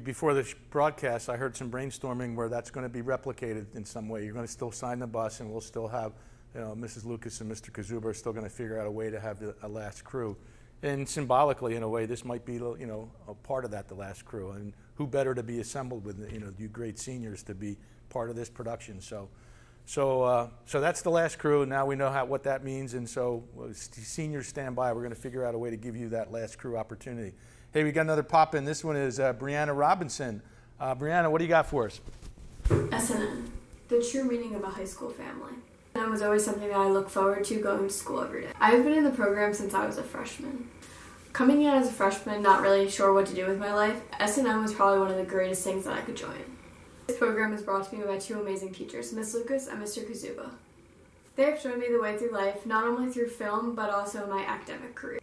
before the broadcast, I heard some brainstorming where that's going to be replicated in some way. You're going to still sign the bus, and we'll still have, Mrs. Lucas and Mr. Kazuba are still going to figure out a way to have a last crew. And symbolically, in a way, this might be, a part of that, the last crew. And who better to be assembled with, you great seniors to be part of this production. So that's the last crew. Now we know what that means. And so seniors stand by. We're going to figure out a way to give you that last crew opportunity. Hey, we got another pop in. This one is Brianna Robinson. Brianna, what do you got for us?
SNN, the true meaning of a high school family. SNN was always something that I look forward to going to school every day. I've been in the program since I was a freshman. Coming in as a freshman, not really sure what to do with my life, SNN was probably one of the greatest things that I could join. This program was brought to me by two amazing teachers, Ms. Lucas and Mr. Kazuba. They have shown me the way through life, not only through film, but also my academic career.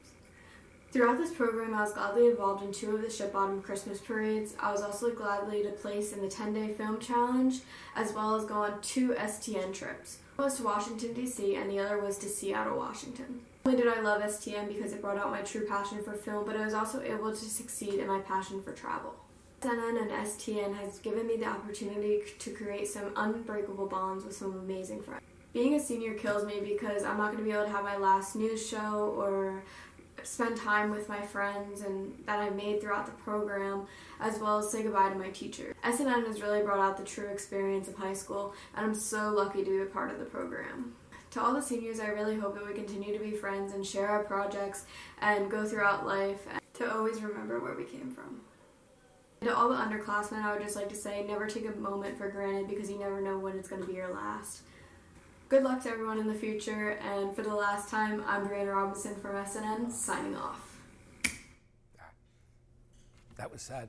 Throughout this program, I was gladly involved in 2 of the Ship Bottom Christmas parades. I was also gladly to place in the 10-day film challenge, as well as go on 2 STN trips. One was to Washington, D.C., and the other was to Seattle, Washington. Not only did I love STN because it brought out my true passion for film, but I was also able to succeed in my passion for travel. SNN and STN has given me the opportunity to create some unbreakable bonds with some amazing friends. Being a senior kills me because I'm not going to be able to have my last news show or spend time with my friends and that I made throughout the program, as well as say goodbye to my teacher. SNN has really brought out the true experience of high school, and I'm so lucky to be a part of the program. To all the seniors, I really hope that we continue to be friends and share our projects and go throughout life and to always remember where we came from. And to all the underclassmen, I would just like to say, never take a moment for granted because you never know when it's going to be your last. Good luck to everyone in the future, and for the last time, I'm Brianna Robinson from SNN, signing off.
That was sad.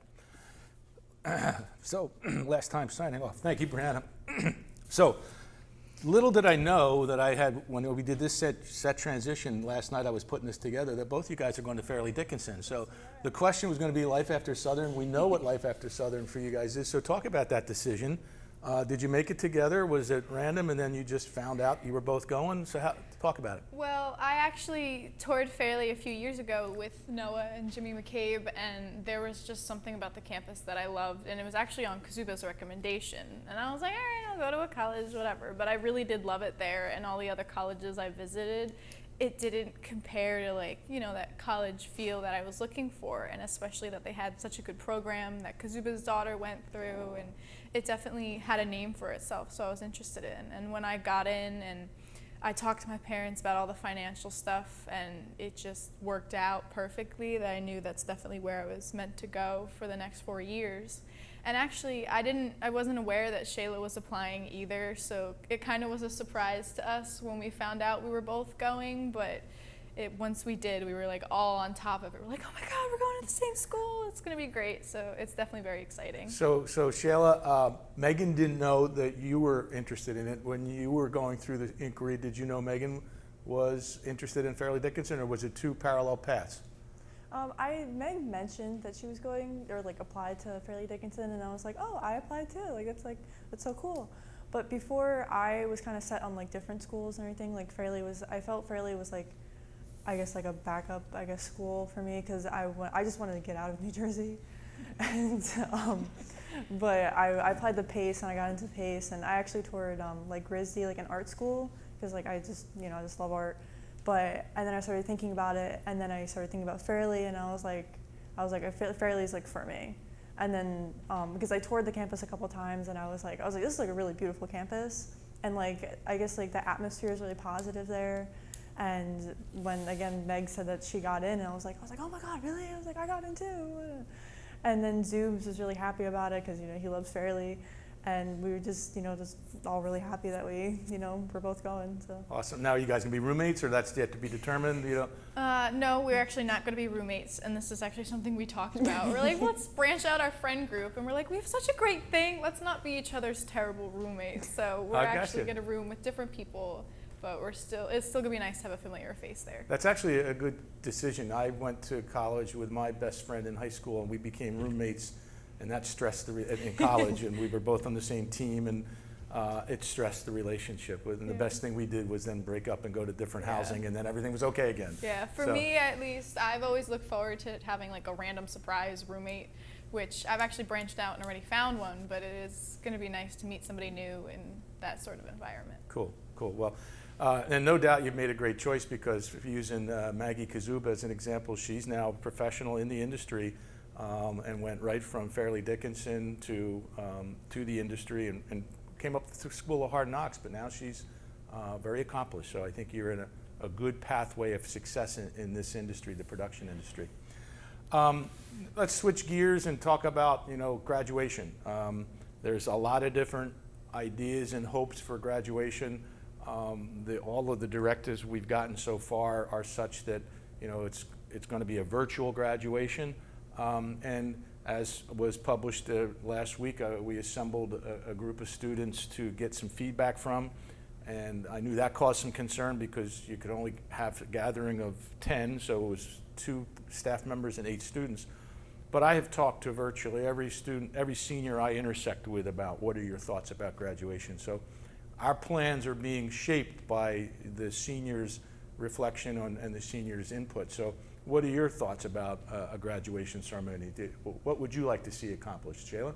So, last time signing off. Thank you, Brianna. So, little did I know that I had, when we did this set transition last night, I was putting this together, that both you guys are going to Fairleigh Dickinson. So the question was going to be life after Southern. We know what life after Southern for you guys is, so talk about that decision. Did you make it together? Was it random and then you just found out you were both going? So talk about it.
Well, I actually toured Fairleigh a few years ago with Noah and Jimmy McCabe, and there was just something about the campus that I loved, and it was actually on Kazuba's recommendation. And I was like, all right, I'll go to a college, whatever. But I really did love it there, and all the other colleges I visited, it didn't compare to, like, you know, that college feel that I was looking for, and especially that they had such a good program that Kazuba's daughter went through, and it definitely had a name for itself, so I was interested in. And when I got in and I talked to my parents about all the financial stuff, and it just worked out perfectly that I knew that's definitely where I was meant to go for the next 4 years. And actually, I wasn't aware that Shayla was applying either, so it kind of was a surprise to us when we found out we were both going, but once we did, we were like all on top of it. We're like, oh my God, we're going to the same school. It's going to be great. So it's definitely very exciting.
So Shayla, Megan didn't know that you were interested in it. When you were going through the inquiry, did you know Megan was interested in Fairleigh Dickinson, or was it 2 parallel paths?
Meg mentioned that she was going, or like applied to Fairleigh Dickinson, and I was like, oh, I applied too. That's so cool. But before, I was kind of set on like different schools and everything. Like I felt Fairleigh was like, I guess like a backup, school for me, because I just wanted to get out of New Jersey. And but I applied to PACE, and I got into PACE, and I actually toured like RISD, like an art school, because like I just love art. And then I started thinking about it, and then I started thinking about Fairleigh, and I was like Fairleigh is like for me. And then because I toured the campus a couple times, and I was like this is like a really beautiful campus, and like I guess like the atmosphere is really positive there. And when again Meg said that she got in, and I was like oh my God, really? I was like, I got in too. And then Zoobs was really happy about it because he loves Fairleigh, and we were just just all really happy that we we're both going. So
Awesome. Now you guys gonna be roommates, or that's yet to be determined?
No, we're actually not going to be roommates, and this is actually something we talked about. We're like, let's branch out our friend group, and we're like, we have such a great thing. Let's not be each other's terrible roommates. So we're actually going to room with different people. But it's still going to be nice to have a familiar face there.
That's actually a good decision. I went to college with my best friend in high school, and we became roommates, and that stressed in college, and we were both on the same team, and it stressed the relationship. And the best thing we did was then break up and go to different housing, and then everything was okay again.
Yeah, for me at least, I've always looked forward to having like a random surprise roommate, which I've actually branched out and already found one, but it is going to be nice to meet somebody new in that sort of environment.
Cool. Well, and no doubt you've made a great choice, because using Maggie Kazuba as an example, she's now a professional in the industry, and went right from Fairleigh Dickinson to the industry, and came up through School of Hard Knocks, but now she's very accomplished. So I think you're in a good pathway of success in this industry, the production industry. Let's switch gears and talk about, graduation. There's a lot of different ideas and hopes for graduation. All of the directives we've gotten so far are such that, it's going to be a virtual graduation. And as was published last week, we assembled a group of students to get some feedback from. And I knew that caused some concern because you could only have a gathering of 10, so it was 2 staff members and 8 students. But I have talked to virtually every student, every senior I intersect with about what are your thoughts about graduation. So our plans are being shaped by the seniors' reflection and the seniors' input. So what are your thoughts about a graduation ceremony? What would you like to see accomplished, Shayla?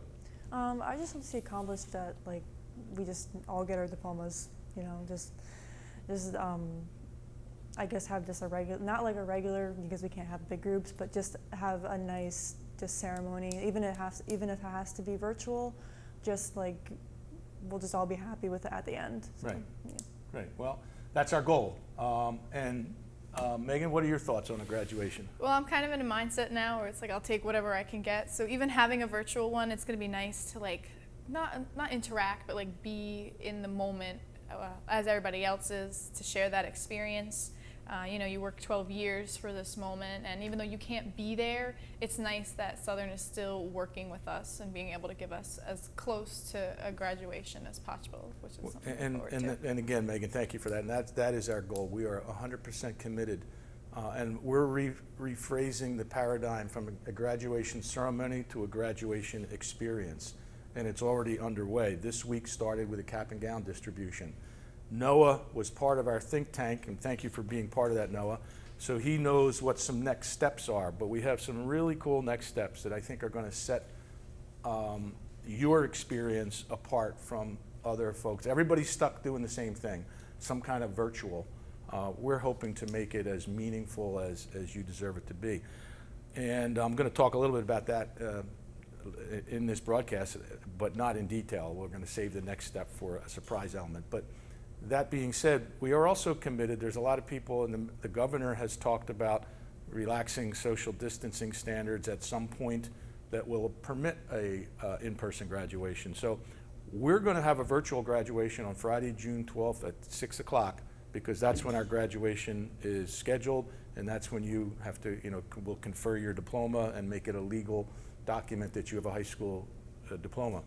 I just want to see accomplished that we just all get our diplomas. I guess have just a regular, not like a regular because we can't have big groups, but just have a nice ceremony. Even if it has to be virtual, we'll just all be happy with it at the end. So,
right.
Yeah.
Great. Well, that's our goal. Megan, what are your thoughts on a graduation?
Well, I'm kind of in a mindset now where it's I'll take whatever I can get. So even having a virtual one, it's going to be nice to not interact, but be in the moment as everybody else is, to share that experience. You work 12 years for this moment, and even though you can't be there, it's nice that Southern is still working with us and being able to give us as close to a graduation as possible, which is something to look forward to.
And again, Megan, thank you for that. And that is our goal. We are 100% committed, and we're rephrasing the paradigm from a graduation ceremony to a graduation experience. And it's already underway. This week started with a cap and gown distribution. Noah was part of our think tank, and thank you for being part of that, Noah. So he knows what some next steps are, but we have some really cool next steps that I think are going to set your experience apart from other folks. Everybody's stuck doing the same thing, some kind of virtual. We're hoping to make it as meaningful as you deserve it to be. And I'm going to talk a little bit about that in this broadcast, but not in detail. We're going to save the next step for a surprise element. But that being said, we are also committed. There's a lot of people, and the governor has talked about relaxing social distancing standards at some point that will permit a in-person graduation. So we're going to have a virtual graduation on Friday, June 12th at 6 o'clock, because that's when our graduation is scheduled, and that's when you have to, will confer your diploma and make it a legal document that you have a high school diploma.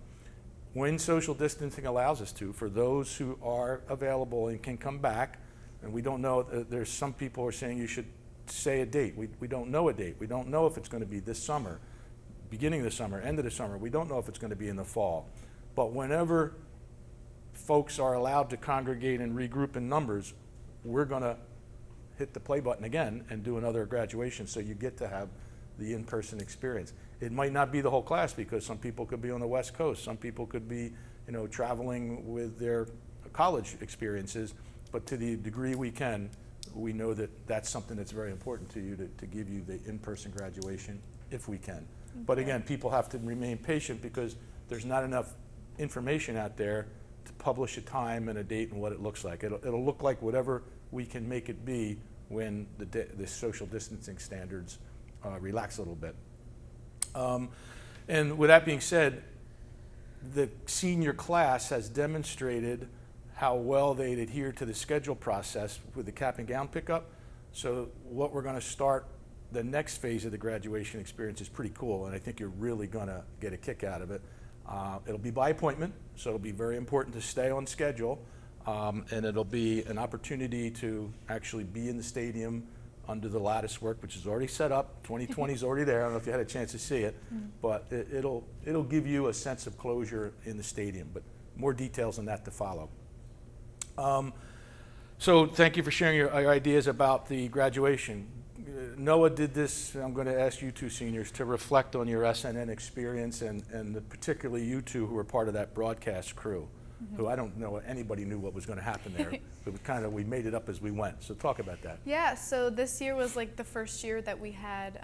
When social distancing allows us to, for those who are available and can come back, and we don't know, there's some people who are saying you should say a date. We don't know a date. We don't know if it's going to be this summer, beginning of the summer, end of the summer. We don't know if it's going to be in the fall. But whenever folks are allowed to congregate and regroup in numbers, we're going to hit the play button again and do another graduation, so you get to have the in-person experience. It might not be the whole class because some people could be on the West Coast, some people could be, traveling with their college experiences, but to the degree we can, we know that that's something that's very important to you to give you the in-person graduation if we can. Okay. But again, people have to remain patient because there's not enough information out there to publish a time and a date and what it looks like. It'll look like whatever we can make it be when the social distancing standards relax a little bit. And with that being said, the senior class has demonstrated how well they adhere to the schedule process with the cap and gown pickup. So what we're going to start, the next phase of the graduation experience is pretty cool, and I think you're really going to get a kick out of it. It'll be by appointment, so it'll be very important to stay on schedule, and it'll be an opportunity to actually be in the stadium under the lattice work, which is already set up. 2020 is already there. I don't know if you had a chance to see it, but it'll give you a sense of closure in the stadium. But more details on that to follow. So thank you for sharing your ideas about the graduation. Noah did this. I'm going to ask you two seniors to reflect on your SNN experience, and particularly you two who were part of that broadcast crew. Who I don't know anybody knew what was going to happen there. It was we made it up as we went. So talk about that.
Yeah, so this year was the first year that we had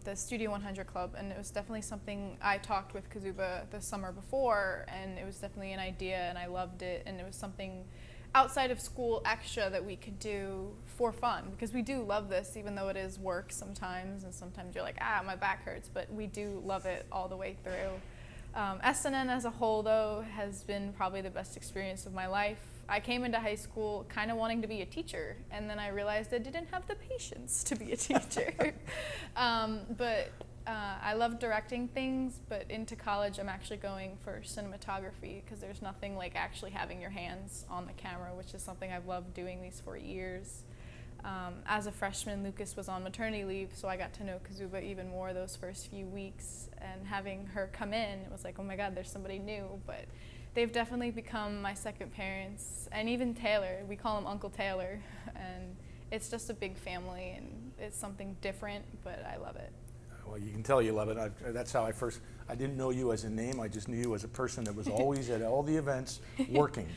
the Studio 100 Club, and it was definitely something I talked with Kazuba the summer before, and it was definitely an idea, and I loved it, and it was something outside of school extra that we could do for fun, because we do love this, even though it is work sometimes, and sometimes you're like, my back hurts, but we do love it all the way through. SNN as a whole, though, has been probably the best experience of my life. I came into high school kind of wanting to be a teacher, and then I realized I didn't have the patience to be a teacher. I love directing things, but into college I'm actually going for cinematography, because there's nothing like actually having your hands on the camera, which is something I've loved doing these 4 years. As a freshman, Lucas was on maternity leave, so I got to know Kazuba even more those first few weeks, and having her come in, it was like, oh my god, there's somebody new. But they've definitely become my second parents, and even Taylor, we call him Uncle Taylor, and it's just a big family, and it's something different, but I love it.
Well, you can tell you love it. That's how I didn't know you as a name, I just knew you as a person that was always at all the events working.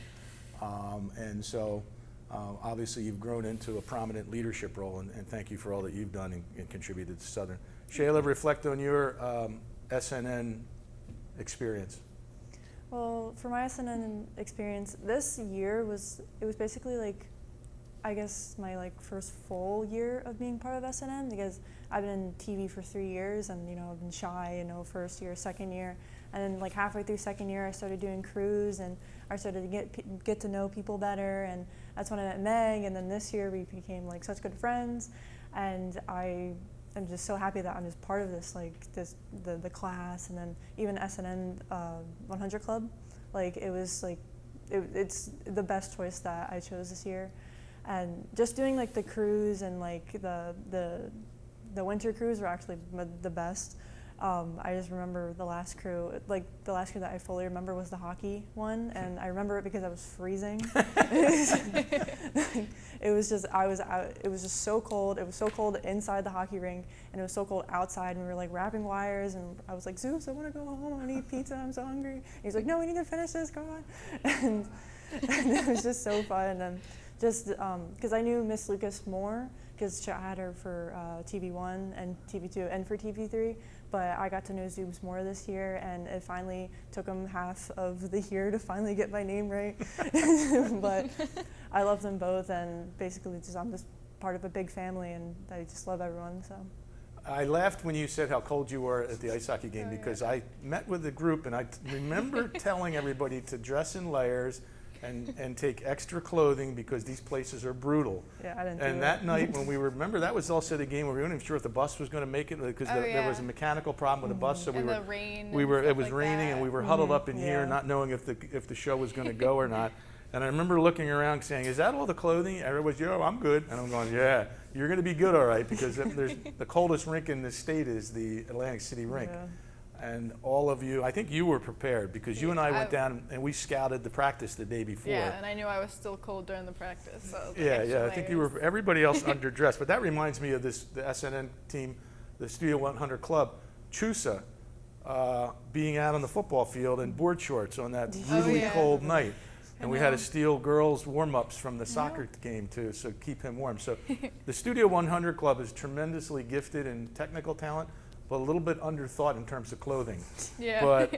And so obviously you've grown into a prominent leadership role, and thank you for all that you've done and contributed to Southern. Shayla, reflect on your SNN experience.
Well, for my SNN experience, this year was basically like, I guess, my first full year of being part of SNN, because I've been in TV for 3 years, and I've been shy, first year, second year, and then halfway through second year I started doing crews, and I started to get to know people better, and that's when I met Meg, and then this year we became such good friends, and I'm just so happy that I'm just part of this, the class, and then even SNN 100 Club. It was it's the best choice that I chose this year. And just doing the cruise and the winter cruise were actually the best. I just remember the last crew, the last crew that I fully remember was the hockey one, and I remember it because I was freezing. It was just so cold. It was so cold inside the hockey rink, and it was so cold outside, and we were wrapping wires, and I was like, Zeus, I want to go home, I want to eat pizza, I'm so hungry. And he's like, no, we need to finish this, come on. And it was just so fun. And just because I knew Miss Lucas more, because I had her for TV1 and TV2 and for TV3, but I got to know Zoobs more this year, and it finally took him half of the year to finally get my name right. But I love them both, and basically I'm just part of a big family, and I just love everyone. So.
I laughed when you said how cold you were at the ice hockey game, because I met with the group, and I remember telling everybody to dress in layers and take extra clothing, because these places are brutal.
Yeah, I didn't.
And that night when we were, remember, that was also the game where we weren't even sure if the bus was going to make it, because there was a mechanical problem with the bus, so
and the rain
it was raining, and we were huddled up in here, not knowing if the show was going to go or not. And I remember looking around saying, is that all the clothing? Everybody's, yo, I'm good. And I'm going, yeah, you're going to be good, all right, because there's the coldest rink in the state is the Atlantic City rink. Yeah. And all of you, I think you were prepared, because you and I went down and we scouted the practice the day before.
Yeah, and I knew I was still cold during the practice. So
I think you were, everybody else underdressed. But that reminds me of the SNN team, the Studio 100 Club, Chusa, being out on the football field in board shorts on that brutally cold night. And we had to steal girls' warm-ups from the soccer game too, so keep him warm. So the Studio 100 Club is tremendously gifted in technical talent, but a little bit underthought in terms of clothing.
Yeah.
But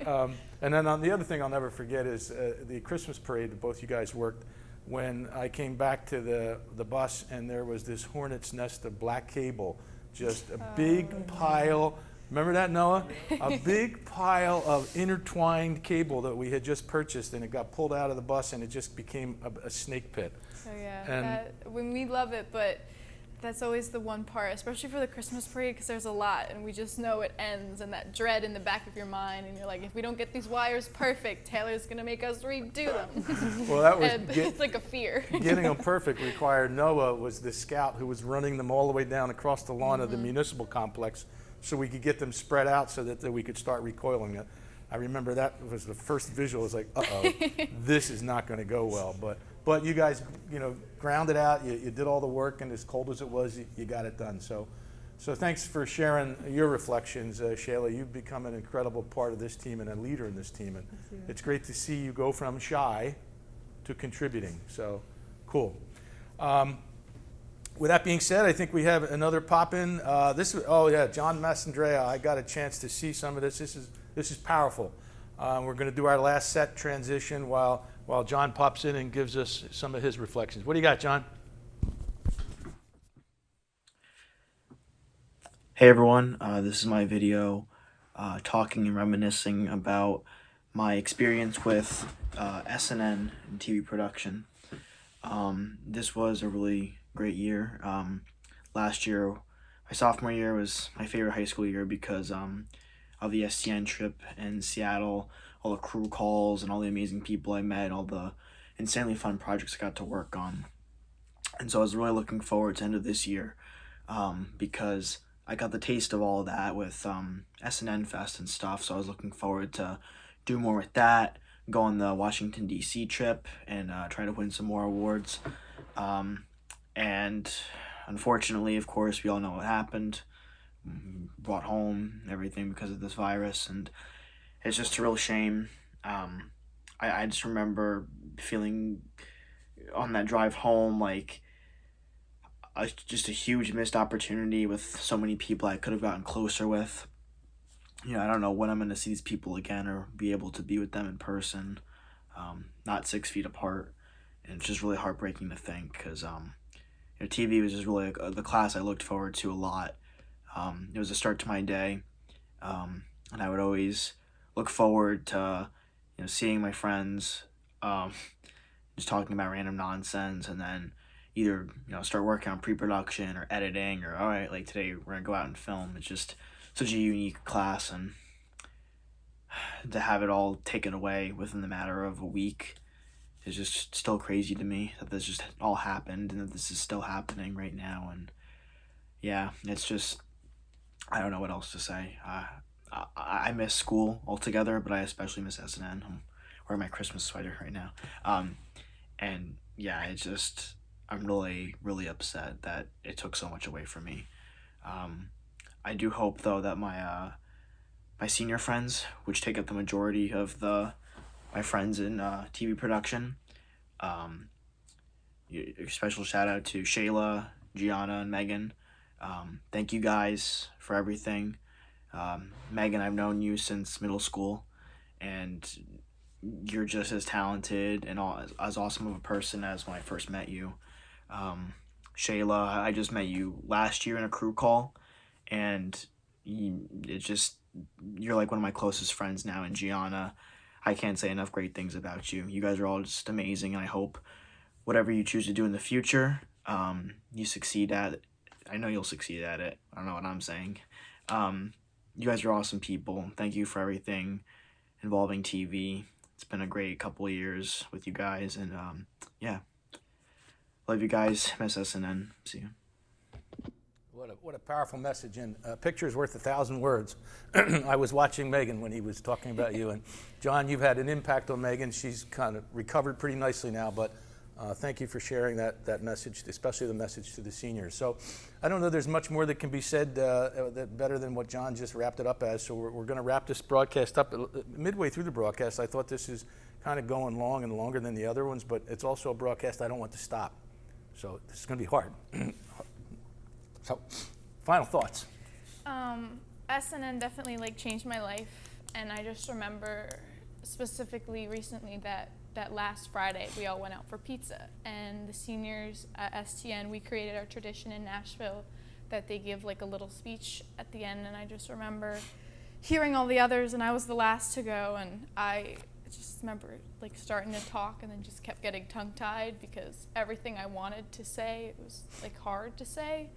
and then on the other thing I'll never forget is the Christmas parade that both you guys worked. When I came back to the bus, and there was this hornet's nest of black cable, just a big pile. Remember that, Noah? A big pile of intertwined cable that we had just purchased, and it got pulled out of the bus, and it just became a snake pit.
Oh yeah, when we love it, but that's always the one part, especially for the Christmas parade, because there's a lot, and we just know it ends, and that dread in the back of your mind, and you're like, if we don't get these wires perfect, Taylor's gonna make us redo them.
Well, that was
it's like a fear.
Getting them perfect required Noah was the scout who was running them all the way down across the lawn of the municipal complex, so we could get them spread out so that we could start recoiling it. I remember that was the first visual. It was like, uh-oh, this is not going to go well. But you guys, ground it out. You did all the work, and as cold as it was, you got it done. So thanks for sharing your reflections, Shayla. You've become an incredible part of this team and a leader in this team. And it's great to see you go from shy to contributing. So cool. With that being said, I think we have another pop-in. John Massandrea. I got a chance to see some of this. This is powerful. We're going to do our last set transition while John pops in and gives us some of his reflections. What do you got, John?
Hey everyone, this is my video talking and reminiscing about my experience with SNN and TV production. This was a really great year. Last year, my sophomore year, was my favorite high school year because of the STN trip in Seattle, all the crew calls and all the amazing people I met, all the insanely fun projects I got to work on. And so I was really looking forward to the end of this year because I got the taste of all of that with SNN Fest and stuff, so I was looking forward to do more with that, go on the Washington, D.C. trip, and try to win some more awards. And unfortunately, of course, we all know what happened. Brought home everything because of this virus, and it's just a real shame. I just remember feeling on that drive home like just a huge missed opportunity with so many people I could have gotten closer with. You know, I don't know when I'm going to see these people again or be able to be with them in person, not 6 feet apart. And it's just really heartbreaking to think because, you know, TV was just really the class I looked forward to a lot. It was a start to my day, and I would always look forward to, you know, seeing my friends, just talking about random nonsense, and then either, you know, start working on pre-production or editing, or all right, like today we're gonna go out and film. It's just such a unique class, and to have it all taken away within the matter of a week is just still crazy to me that this just all happened and that this is still happening right now. And yeah, it's just, I don't know what else to say. I miss school altogether, but I especially miss SNN. I'm wearing my Christmas sweater right now. And yeah, it's just, I'm really, really upset that it took so much away from me. I do hope, though, that my my senior friends, which take up the majority of my friends in TV production, special shout out to Shayla, Gianna, and Megan. Thank you guys for everything. Megan, I've known you since middle school, and you're just as talented and as awesome of a person as when I first met you. Shayla, I just met you last year in a crew call, and you're like one of my closest friends now. And Gianna, I can't say enough great things about you. You guys are all just amazing, and I hope whatever you choose to do in the future, you succeed at it. I know you'll succeed at it. I don't know what I'm saying. You guys are awesome people. Thank you for everything involving TV. It's been a great couple of years with you guys, and yeah. Love you guys. Miss SNN. See you.
What a powerful message, and a picture is worth 1,000 words. I was watching Megan when he was talking about you, and John, you've had an impact on Megan. She's kind of recovered pretty nicely now, but thank you for sharing that message, especially the message to the seniors. So I don't know there's much more that can be said better than what John just wrapped it up as, so we're going to wrap this broadcast up. Midway through the broadcast, I thought this is kind of going long and longer than the other ones, but it's also a broadcast I don't want to stop. So this is going to be hard. So, final thoughts.
SNN definitely changed my life, and I just remember specifically recently that last Friday we all went out for pizza, and the seniors at STN, we created our tradition in Nashville that they give a little speech at the end, and I just remember hearing all the others, and I was the last to go, and I just remember starting to talk and then just kept getting tongue-tied because everything I wanted to say, it was hard to say,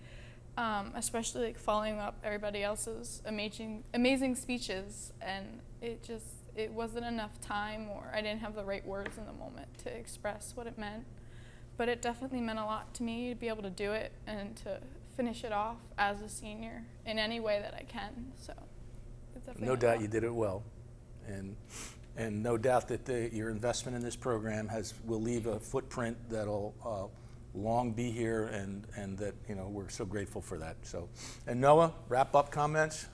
especially following up everybody else's amazing speeches, and it wasn't enough time, or I didn't have the right words in the moment to express what it meant. But it definitely meant a lot to me to be able to do it and to finish it off as a senior in any way that I can. So it definitely
No
meant a
doubt
lot.
you did it well, and no doubt that your investment in this program will leave a footprint that'll long be here, and that we're so grateful for that. So, and Noah, wrap up comments.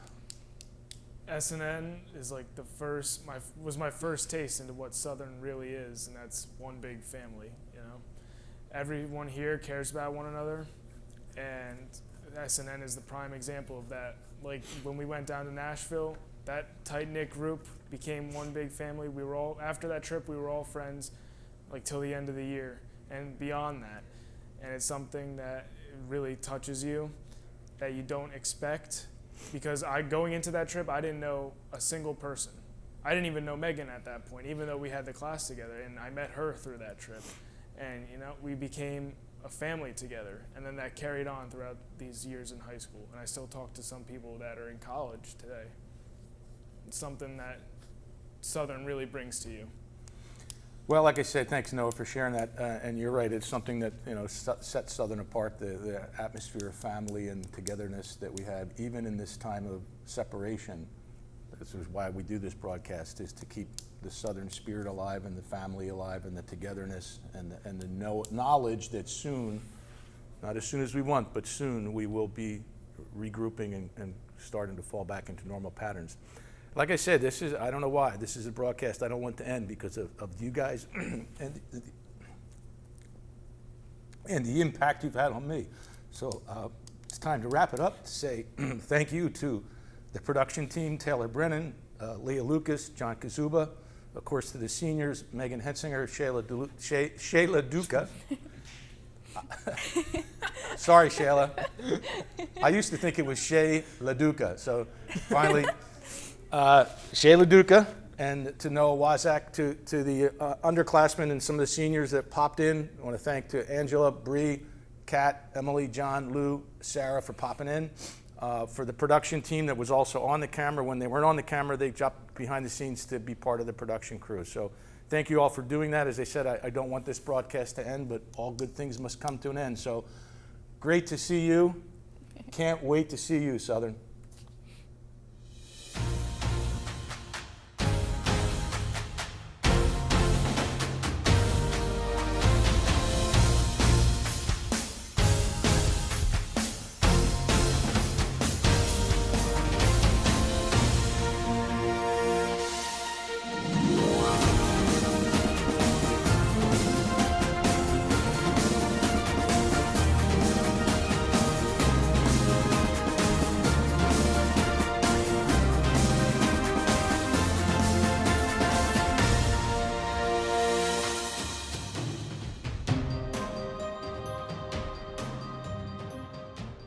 SNN is was my first taste into what Southern really is, and that's one big family. Everyone here cares about one another, and SNN is the prime example of that. When we went down to Nashville, that tight-knit group became one big family. We were all, after that trip, we were all friends like till the end of the year and beyond that. And it's something that really touches you that you don't expect, because going into that trip, I didn't know a single person. I didn't even know Megan at that point, even though we had the class together, and I met her through that trip. And you know, we became a family together, and then that carried on throughout these years in high school. And I still talk to some people that are in college today. It's something that Southern really brings to you.
Well, like I said, thanks Noah for sharing that, and you're right, it's something that, you know, sets Southern apart, the atmosphere of family and togetherness that we had, even in this time of separation. This is why we do this broadcast, is to keep the Southern spirit alive and the family alive and the togetherness and the knowledge that soon, not as soon as we want, but soon we will be regrouping and starting to fall back into normal patterns. Like I said, this is, I don't know why, this is a broadcast I don't want to end because of you guys and the impact you've had on me. So it's time to wrap it up, to say thank you to the production team, Taylor Brennan, Leah Lucas, John Kazuba, of course to the seniors, Megan Hetzinger, Shayla Duca. Sorry, Shayla. I used to think it was Shay LaDuca, so finally, Shayla Duca, and to Noah Wazak, to the underclassmen and some of the seniors that popped in. I want to thank to Angela, Bree, Kat, Emily, John, Lou, Sarah for popping in. For the production team that was also on the camera. When they weren't on the camera, they jumped behind the scenes to be part of the production crew. So thank you all for doing that. As I said, I don't want this broadcast to end, but all good things must come to an end. So great to see you. Can't wait to see you, Southern.